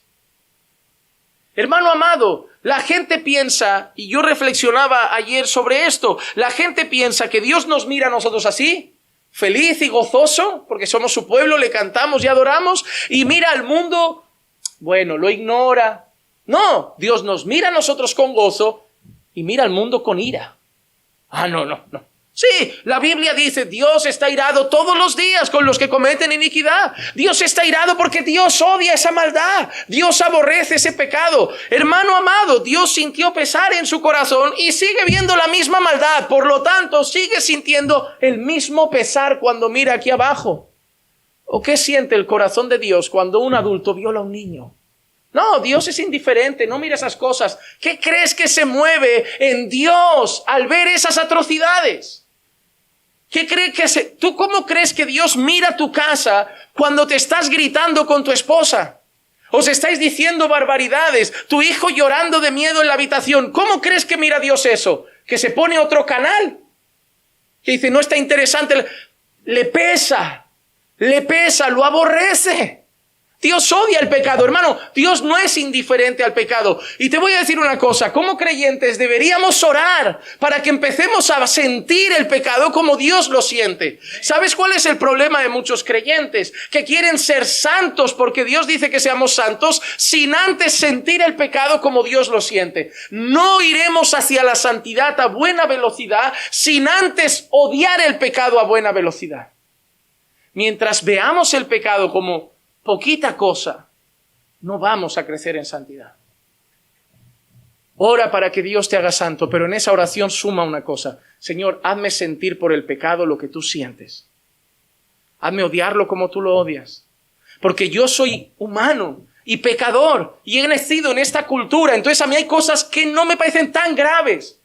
Hermano amado, la gente piensa, y yo reflexionaba ayer sobre esto, la gente piensa que Dios nos mira a nosotros así, feliz y gozoso, porque somos su pueblo, le cantamos y adoramos, y mira al mundo, bueno, lo ignora. No, Dios nos mira a nosotros con gozo y mira al mundo con ira. No. Sí, la Biblia dice: Dios está irado todos los días con los que cometen iniquidad. Dios está irado porque Dios odia esa maldad. Dios aborrece ese pecado. Hermano amado, Dios sintió pesar en su corazón y sigue viendo la misma maldad. Por lo tanto, sigue sintiendo el mismo pesar cuando mira aquí abajo. ¿O qué siente el corazón de Dios cuando un adulto viola a un niño? No, Dios es indiferente, no mira esas cosas. ¿Qué crees que se mueve en Dios al ver esas atrocidades? ¿Tú cómo crees que Dios mira tu casa cuando te estás gritando con tu esposa? Os estáis diciendo barbaridades, tu hijo llorando de miedo en la habitación. ¿Cómo crees que mira Dios eso? ¿Que se pone otro canal? Que dice: no está interesante. Le pesa, lo aborrece. Dios odia el pecado, hermano. Dios no es indiferente al pecado. Y te voy a decir una cosa, como creyentes deberíamos orar para que empecemos a sentir el pecado como Dios lo siente. ¿Sabes cuál es el problema de muchos creyentes? Que quieren ser santos porque Dios dice que seamos santos sin antes sentir el pecado como Dios lo siente. No iremos hacia la santidad a buena velocidad sin antes odiar el pecado a buena velocidad. Mientras veamos el pecado como poquita cosa, no vamos a crecer en santidad. Ora para que Dios te haga santo, pero en esa oración suma una cosa: Señor, hazme sentir por el pecado lo que tú sientes. Hazme odiarlo como tú lo odias. Porque yo soy humano y pecador y he nacido en esta cultura, entonces a mí hay cosas que no me parecen tan graves.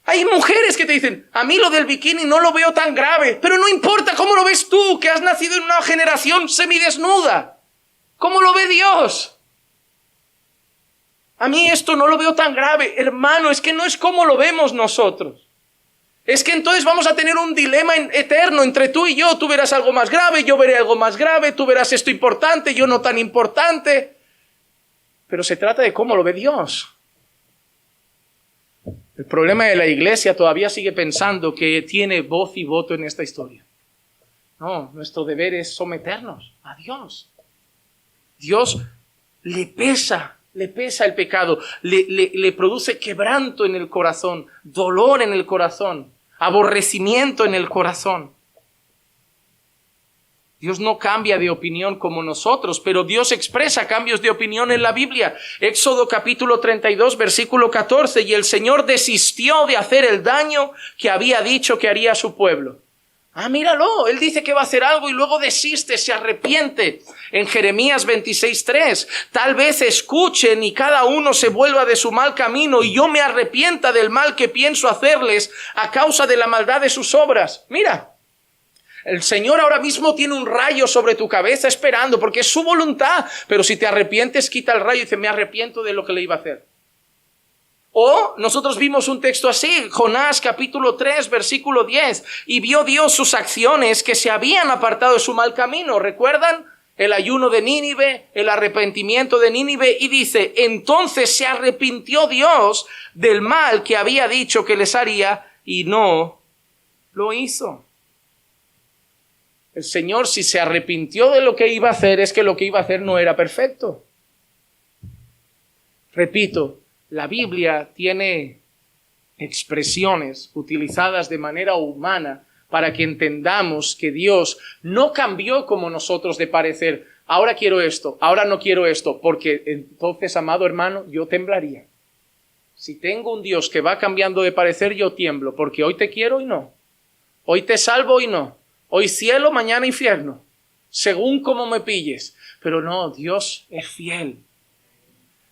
Hay mujeres que te dicen: a mí lo del bikini no lo veo tan grave, pero no importa cómo lo ves tú, que has nacido en una generación semidesnuda. ¿Cómo lo ve Dios? A mí esto no lo veo tan grave. Hermano, es que no es como lo vemos nosotros. Es que entonces vamos a tener un dilema eterno entre tú y yo. Tú verás algo más grave, yo veré algo más grave, tú verás esto importante, yo no tan importante. Pero se trata de cómo lo ve Dios. El problema de la iglesia todavía sigue pensando que tiene voz y voto en esta historia. No, nuestro deber es someternos a Dios. Dios le pesa el pecado, le produce quebranto en el corazón, dolor en el corazón, aborrecimiento en el corazón. Dios no cambia de opinión como nosotros, pero Dios expresa cambios de opinión en la Biblia. Éxodo capítulo 32, versículo 14, y el Señor desistió de hacer el daño que había dicho que haría a su pueblo. Míralo, Él dice que va a hacer algo y luego desiste, se arrepiente. En Jeremías 26:3, tal vez escuchen y cada uno se vuelva de su mal camino y yo me arrepienta del mal que pienso hacerles a causa de la maldad de sus obras. Mira, El Señor ahora mismo tiene un rayo sobre tu cabeza esperando porque es su voluntad. Pero si te arrepientes, quita el rayo y dice, me arrepiento de lo que le iba a hacer. O nosotros vimos un texto así, Jonás capítulo 3, versículo 10. Y vio Dios sus acciones que se habían apartado de su mal camino. ¿Recuerdan? El ayuno de Nínive, el arrepentimiento de Nínive. Y dice, entonces se arrepintió Dios del mal que había dicho que les haría y no lo hizo. El Señor, si se arrepintió de lo que iba a hacer, es que lo que iba a hacer no era perfecto. Repito, la Biblia tiene expresiones utilizadas de manera humana para que entendamos que Dios no cambió como nosotros de parecer. Ahora quiero esto, ahora no quiero esto, porque entonces, amado hermano, yo temblaría. Si tengo un Dios que va cambiando de parecer, yo tiemblo, porque hoy te quiero y no. Hoy te salvo y no. Hoy cielo, mañana infierno. Según como me pilles. Pero no, Dios es fiel.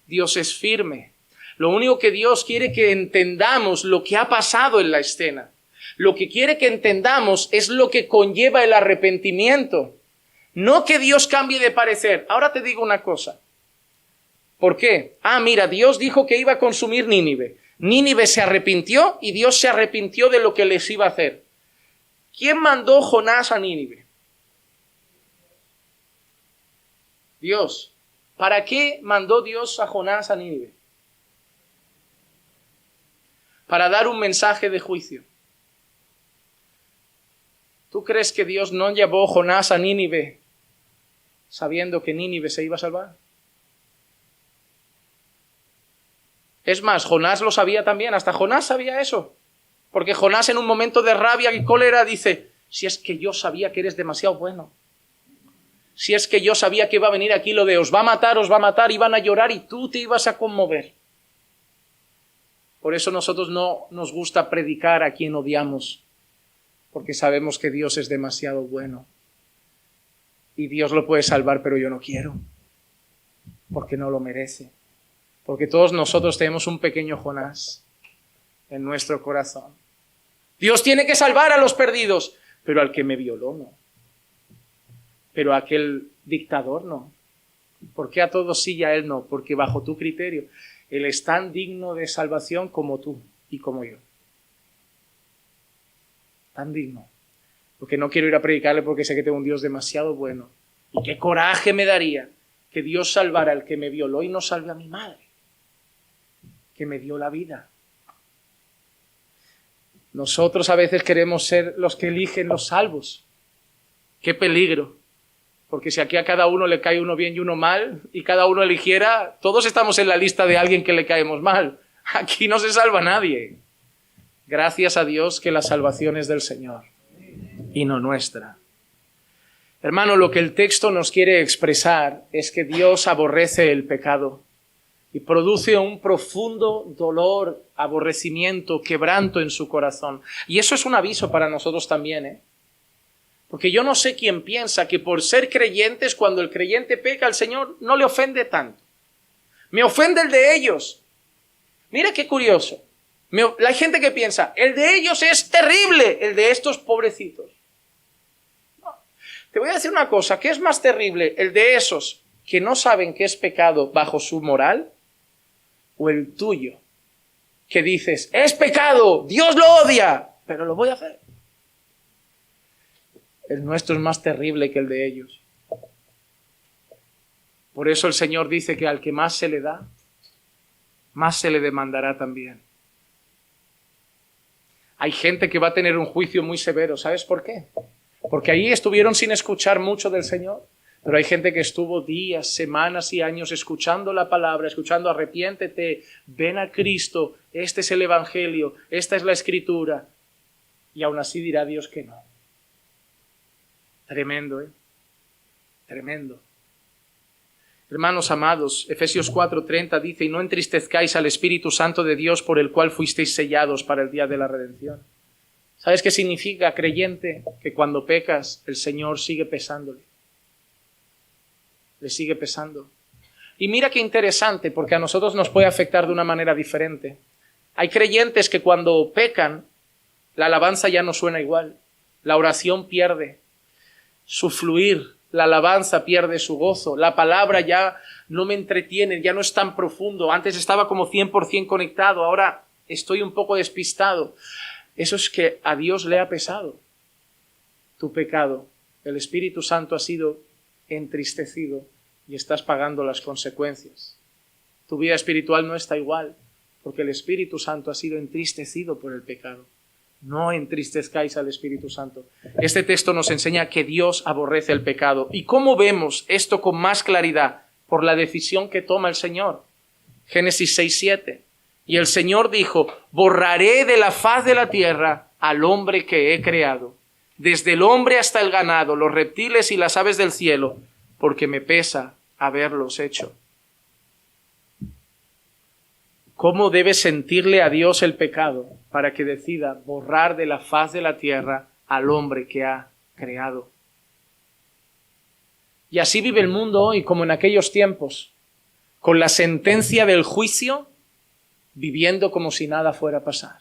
Dios es firme. Lo único que Dios quiere que entendamos lo que ha pasado en la escena. Lo que quiere que entendamos es lo que conlleva el arrepentimiento. No que Dios cambie de parecer. Ahora te digo una cosa. ¿Por qué? Mira, Dios dijo que iba a consumir Nínive. Nínive se arrepintió y Dios se arrepintió de lo que les iba a hacer. ¿Quién mandó Jonás a Nínive? Dios. ¿Para qué mandó Dios a Jonás a Nínive? Para dar un mensaje de juicio. ¿Tú crees que Dios no llevó a Jonás a Nínive sabiendo que Nínive se iba a salvar? Es más, Jonás lo sabía también, hasta Jonás sabía eso. Porque Jonás en un momento de rabia y cólera dice, si es que yo sabía que eres demasiado bueno. Si es que yo sabía que iba a venir aquí lo de os va a matar, iban a llorar y tú te ibas a conmover. Por eso nosotros no nos gusta predicar a quien odiamos, porque sabemos que Dios es demasiado bueno. Y Dios lo puede salvar, pero yo no quiero, porque no lo merece. Porque todos nosotros tenemos un pequeño Jonás en nuestro corazón. Dios tiene que salvar a los perdidos, pero al que me violó no. Pero a aquel dictador no. ¿Por qué a todos sí y a él no? Porque bajo tu criterio, él es tan digno de salvación como tú y como yo. Tan digno. Porque no quiero ir a predicarle porque sé que tengo un Dios demasiado bueno. Y qué coraje me daría que Dios salvara al que me violó y no salve a mi madre, que me dio la vida. Nosotros a veces queremos ser los que eligen los salvos. ¡Qué peligro! Porque si aquí a cada uno le cae uno bien y uno mal, y cada uno eligiera, todos estamos en la lista de alguien que le caemos mal. Aquí no se salva nadie. Gracias a Dios que la salvación es del Señor y no nuestra. Hermano, lo que el texto nos quiere expresar es que Dios aborrece el pecado y produce un profundo dolor, aborrecimiento, quebranto en su corazón. Y eso es un aviso para nosotros también, Porque yo no sé quién piensa que por ser creyentes, cuando el creyente peca, al Señor no le ofende tanto. Me ofende el de ellos. Mira qué curioso. La gente que piensa, el de ellos es terrible, el de estos pobrecitos. No. Te voy a decir una cosa, ¿qué es más terrible? ¿El de esos que no saben qué es pecado bajo su moral? ¿O el tuyo? Que dices, es pecado, Dios lo odia, pero lo voy a hacer. El nuestro es más terrible que el de ellos. Por eso el Señor dice que al que más se le da, más se le demandará también. Hay gente que va a tener un juicio muy severo. ¿Sabes por qué? Porque ahí estuvieron sin escuchar mucho del Señor. Pero hay gente que estuvo días, semanas y años escuchando la palabra, escuchando arrepiéntete, ven a Cristo, este es el Evangelio, esta es la Escritura. Y aún así dirá Dios que no. Tremendo, Tremendo. Hermanos amados, Efesios 4:30 dice, y no entristezcáis al Espíritu Santo de Dios por el cual fuisteis sellados para el día de la redención. ¿Sabes qué significa, creyente? Que cuando pecas, el Señor sigue pesándole. Le sigue pesando. Y mira qué interesante, porque a nosotros nos puede afectar de una manera diferente. Hay creyentes que cuando pecan, la alabanza ya no suena igual. La oración pierde su fluir, la alabanza pierde su gozo, la palabra ya no me entretiene, ya no es tan profundo. Antes estaba como 100% conectado, ahora estoy un poco despistado. Eso es que a Dios le ha pesado tu pecado. El Espíritu Santo ha sido entristecido y estás pagando las consecuencias. Tu vida espiritual no está igual, porque el Espíritu Santo ha sido entristecido por el pecado. No entristezcáis al Espíritu Santo. Este texto nos enseña que Dios aborrece el pecado. ¿Y cómo vemos esto con más claridad? Por la decisión que toma el Señor. Génesis 6:7. Y el Señor dijo: borraré de la faz de la tierra al hombre que he creado, desde el hombre hasta el ganado, los reptiles y las aves del cielo, porque me pesa haberlos hecho. ¿Cómo debe sentirle a Dios el pecado para que decida borrar de la faz de la tierra al hombre que ha creado? Y así vive el mundo hoy, como en aquellos tiempos, con la sentencia del juicio, viviendo como si nada fuera a pasar.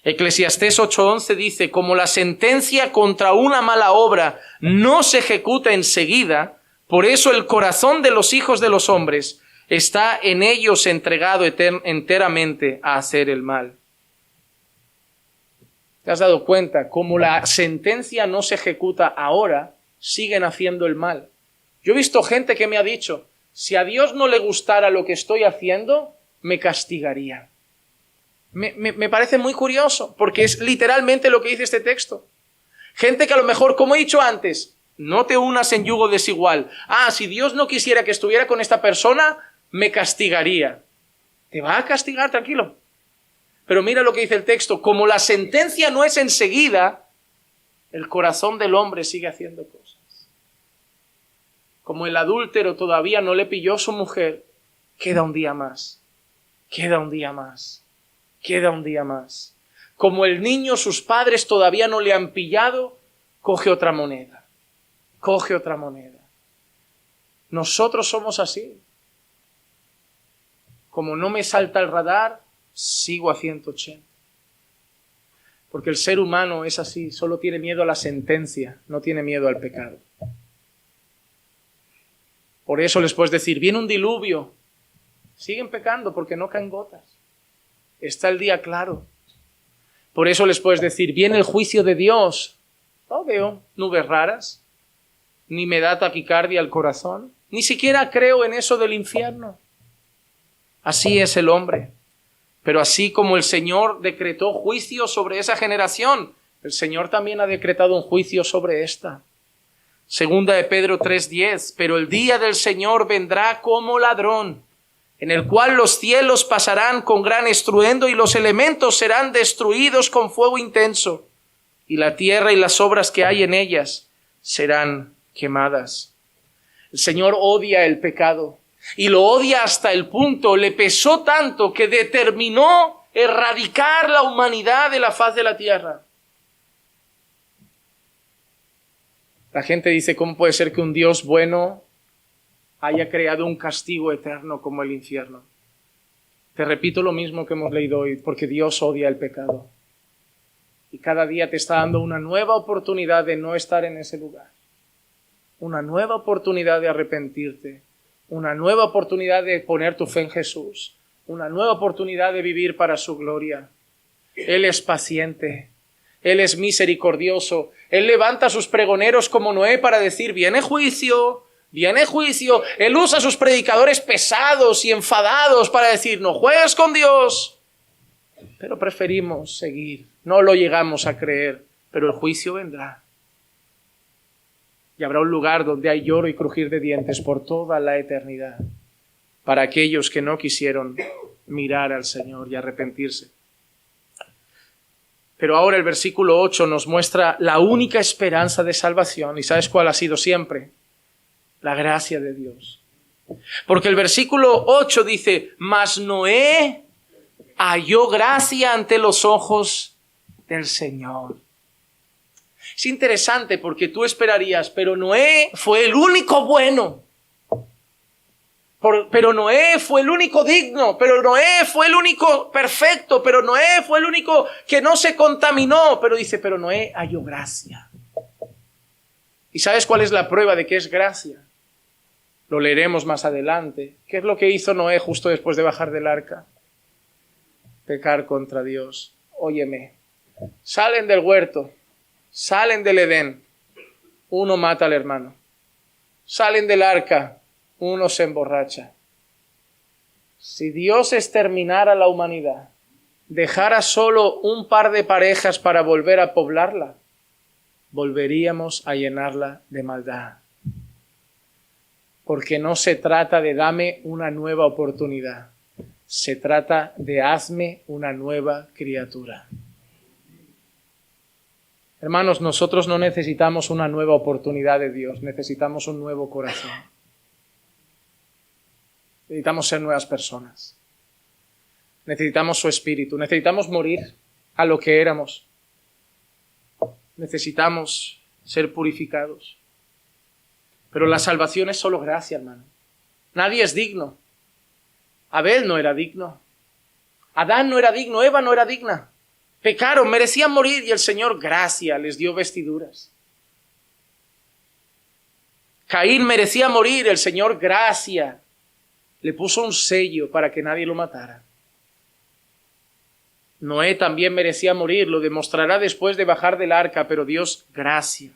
Eclesiastés 8:11 dice: como la sentencia contra una mala obra no se ejecuta enseguida, por eso el corazón de los hijos de los hombres está en ellos entregado enteramente a hacer el mal. ¿Te has dado cuenta? Como la sentencia no se ejecuta ahora, siguen haciendo el mal. Yo he visto gente que me ha dicho: si a Dios no le gustara lo que estoy haciendo, me castigaría. Me parece muy curioso, porque es literalmente lo que dice este texto. Gente que a lo mejor, como he dicho antes, no te unas en yugo desigual. Si Dios no quisiera que estuviera con esta persona, me castigaría. Te va a castigar, tranquilo. Pero mira lo que dice el texto: como la sentencia no es enseguida, el corazón del hombre sigue haciendo cosas. Como el adúltero todavía no le pilló su mujer, queda un día más, queda un día más, queda un día más. Como el niño, sus padres todavía no le han pillado, coge otra moneda, coge otra moneda. Nosotros somos así. Como no me salta el radar, sigo a 180. Porque el ser humano es así, solo tiene miedo a la sentencia, no tiene miedo al pecado. Por eso les puedes decir: viene un diluvio. Siguen pecando porque no caen gotas. Está el día claro. Por eso les puedes decir: viene el juicio de Dios. No veo nubes raras, ni me da taquicardia al corazón, ni siquiera creo en eso del infierno. Así es el hombre. Pero así como el Señor decretó juicio sobre esa generación, el Señor también ha decretado un juicio sobre esta. Segunda de Pedro 3:10: pero el día del Señor vendrá como ladrón, en el cual los cielos pasarán con gran estruendo y los elementos serán destruidos con fuego intenso, y la tierra y las obras que hay en ellas serán quemadas. El Señor odia el pecado. Y lo odia hasta el punto, le pesó tanto que determinó erradicar la humanidad de la faz de la tierra. La gente dice: ¿cómo puede ser que un Dios bueno haya creado un castigo eterno como el infierno? Te repito lo mismo que hemos leído hoy, porque Dios odia el pecado. Y cada día te está dando una nueva oportunidad de no estar en ese lugar. Una nueva oportunidad de arrepentirte. Una nueva oportunidad de poner tu fe en Jesús. Una nueva oportunidad de vivir para su gloria. Él es paciente. Él es misericordioso. Él levanta a sus pregoneros como Noé para decir: viene juicio, viene juicio. Él usa a sus predicadores pesados y enfadados para decir: no juegues con Dios. Pero preferimos seguir. No lo llegamos a creer, pero el juicio vendrá. Y habrá un lugar donde hay lloro y crujir de dientes por toda la eternidad, para aquellos que no quisieron mirar al Señor y arrepentirse. Pero ahora el versículo 8 nos muestra la única esperanza de salvación. ¿Y sabes cuál ha sido siempre? La gracia de Dios. Porque el versículo 8 dice: mas Noé halló gracia ante los ojos del Señor. Es interesante porque tú esperarías: pero Noé fue el único bueno. Pero Noé fue el único digno, pero Noé fue el único perfecto, pero Noé fue el único que no se contaminó. Pero dice, pero Noé halló gracia. ¿Y sabes cuál es la prueba de que es gracia? Lo leeremos más adelante. ¿Qué es lo que hizo Noé justo después de bajar del arca? Pecar contra Dios. Óyeme, salen del huerto, salen del Edén, uno mata al hermano. Salen del arca, uno se emborracha. Si Dios exterminara la humanidad, dejara solo un par de parejas para volver a poblarla, volveríamos a llenarla de maldad. Porque no se trata de dame una nueva oportunidad, se trata de hazme una nueva criatura. Hermanos, nosotros no necesitamos una nueva oportunidad de Dios, necesitamos un nuevo corazón. Necesitamos ser nuevas personas. Necesitamos su espíritu, necesitamos morir a lo que éramos. Necesitamos ser purificados. Pero la salvación es solo gracia, hermano. Nadie es digno. Abel no era digno. Adán no era digno, Eva no era digna. Pecaron, merecían morir y el Señor, gracia, les dio vestiduras. Caín merecía morir, el Señor, gracia, le puso un sello para que nadie lo matara. Noé también merecía morir, lo demostrará después de bajar del arca, pero Dios, gracia.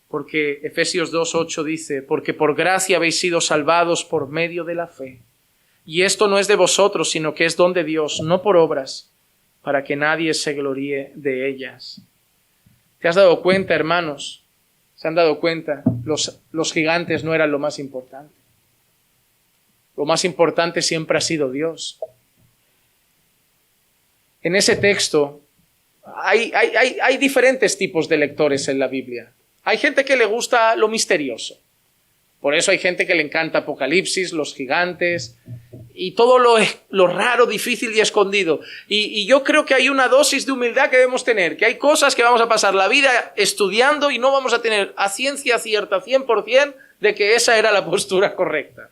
Porque Efesios 2:8 dice, porque por gracia habéis sido salvados por medio de la fe. Y esto no es de vosotros, sino que es don de Dios, no por obras, para que nadie se gloríe de ellas. ¿Te has dado cuenta, hermanos? ¿Se han dado cuenta? Los gigantes no eran lo más importante. Lo más importante siempre ha sido Dios. En ese texto hay diferentes tipos de lectores en la Biblia. Hay gente que le gusta lo misterioso. Por eso hay gente que le encanta Apocalipsis, los gigantes y todo lo raro, difícil y escondido. Y yo creo que hay una dosis de humildad que debemos tener, que hay cosas que vamos a pasar la vida estudiando y no vamos a tener a ciencia cierta 100% de que esa era la postura correcta.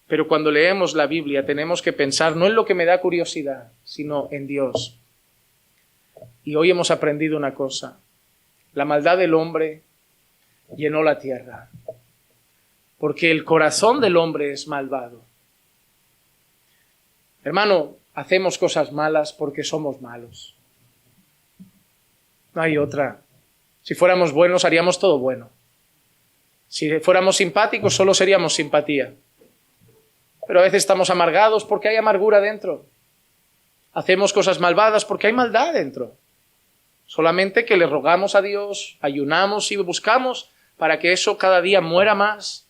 Pero cuando leemos la Biblia tenemos que pensar no en lo que me da curiosidad, sino en Dios. Y hoy hemos aprendido una cosa. La maldad del hombre llenó la tierra. Porque el corazón del hombre es malvado. Hermano, hacemos cosas malas porque somos malos. No hay otra. Si fuéramos buenos, haríamos todo bueno. Si fuéramos simpáticos, solo seríamos simpatía. Pero a veces estamos amargados porque hay amargura dentro. Hacemos cosas malvadas porque hay maldad dentro. Solamente que le rogamos a Dios, ayunamos y buscamos para que eso cada día muera más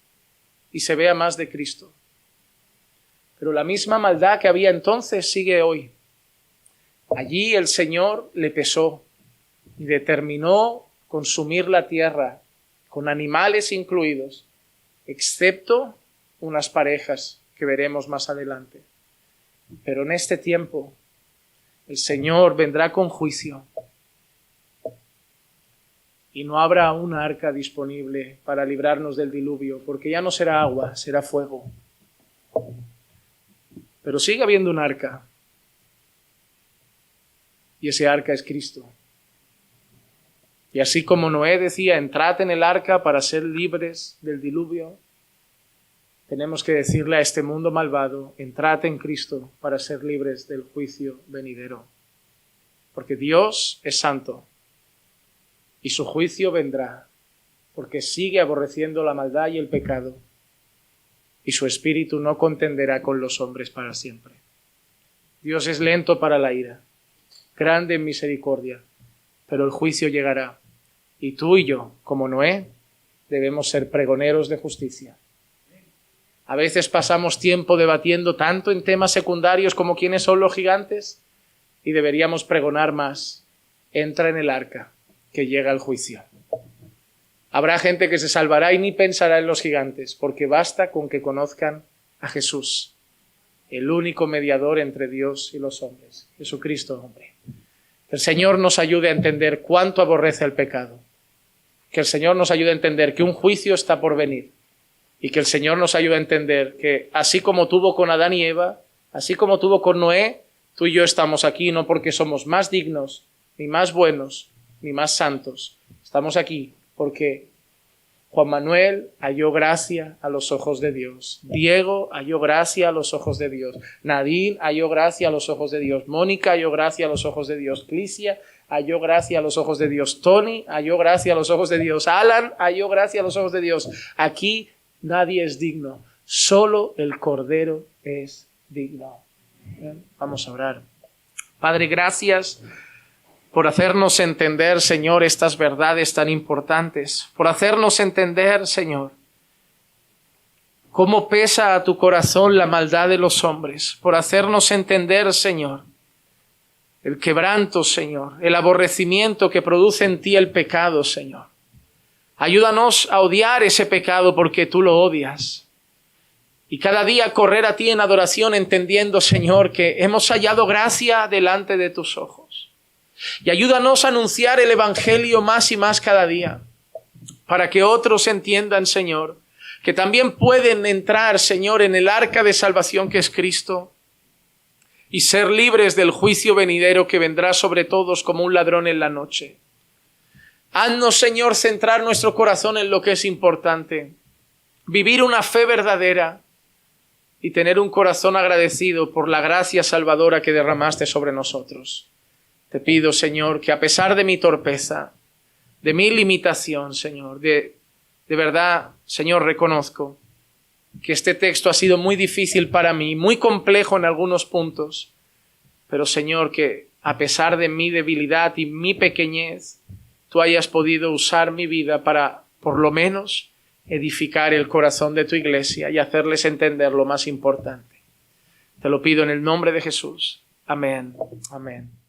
y se vea más de Cristo. Pero la misma maldad que había entonces sigue hoy. Allí el Señor le pesó y determinó consumir la tierra con animales incluidos, excepto unas parejas que veremos más adelante. Pero en este tiempo el Señor vendrá con juicio y no habrá un arca disponible para librarnos del diluvio, porque ya no será agua, será fuego. Pero sigue habiendo un arca, y ese arca es Cristo. Y así como Noé decía, entrad en el arca para ser libres del diluvio, tenemos que decirle a este mundo malvado, entrad en Cristo para ser libres del juicio venidero. Porque Dios es santo y su juicio vendrá, porque sigue aborreciendo la maldad y el pecado, y su espíritu no contenderá con los hombres para siempre. Dios es lento para la ira, grande en misericordia, pero el juicio llegará. Y tú y yo, como Noé, debemos ser pregoneros de justicia. A veces pasamos tiempo debatiendo tanto en temas secundarios como quiénes son los gigantes y deberíamos pregonar más. Entra en el arca, que llega el juicio. Habrá gente que se salvará y ni pensará en los gigantes, porque basta con que conozcan a Jesús, el único mediador entre Dios y los hombres, Jesucristo hombre. Que el Señor nos ayude a entender cuánto aborrece el pecado. Que el Señor nos ayude a entender que un juicio está por venir Y que el Señor nos ayude a entender que así como tuvo con Adán y Eva, así como tuvo con Noé, tú y yo estamos aquí no porque somos más dignos, ni más buenos, ni más santos. Estamos aquí porque Juan Manuel halló gracia a los ojos de Dios. Diego halló gracia a los ojos de Dios. Nadine halló gracia a los ojos de Dios. Mónica halló gracia a los ojos de Dios. Clicia halló gracia a los ojos de Dios. Tony halló gracia a los ojos de Dios. Alan halló gracia a los ojos de Dios. Aquí nadie es digno. Solo el Cordero es digno. Bien, vamos a orar. Padre, gracias por hacernos entender, Señor, estas verdades tan importantes, por hacernos entender, Señor, cómo pesa a tu corazón la maldad de los hombres, por hacernos entender, Señor, el quebranto, Señor, el aborrecimiento que produce en ti el pecado, Señor. Ayúdanos a odiar ese pecado porque tú lo odias. Y cada día correr a ti en adoración entendiendo, Señor, que hemos hallado gracia delante de tus ojos. Y ayúdanos a anunciar el Evangelio más y más cada día, para que otros entiendan, Señor, que también pueden entrar, Señor, en el arca de salvación que es Cristo y ser libres del juicio venidero que vendrá sobre todos como un ladrón en la noche. Haznos, Señor, centrar nuestro corazón en lo que es importante, vivir una fe verdadera y tener un corazón agradecido por la gracia salvadora que derramaste sobre nosotros. Te pido, Señor, que a pesar de mi torpeza, de mi limitación, Señor, de verdad, Señor, reconozco que este texto ha sido muy difícil para mí, muy complejo en algunos puntos, pero, Señor, que a pesar de mi debilidad y mi pequeñez, tú hayas podido usar mi vida para, por lo menos, edificar el corazón de tu iglesia y hacerles entender lo más importante. Te lo pido en el nombre de Jesús. Amén. Amén.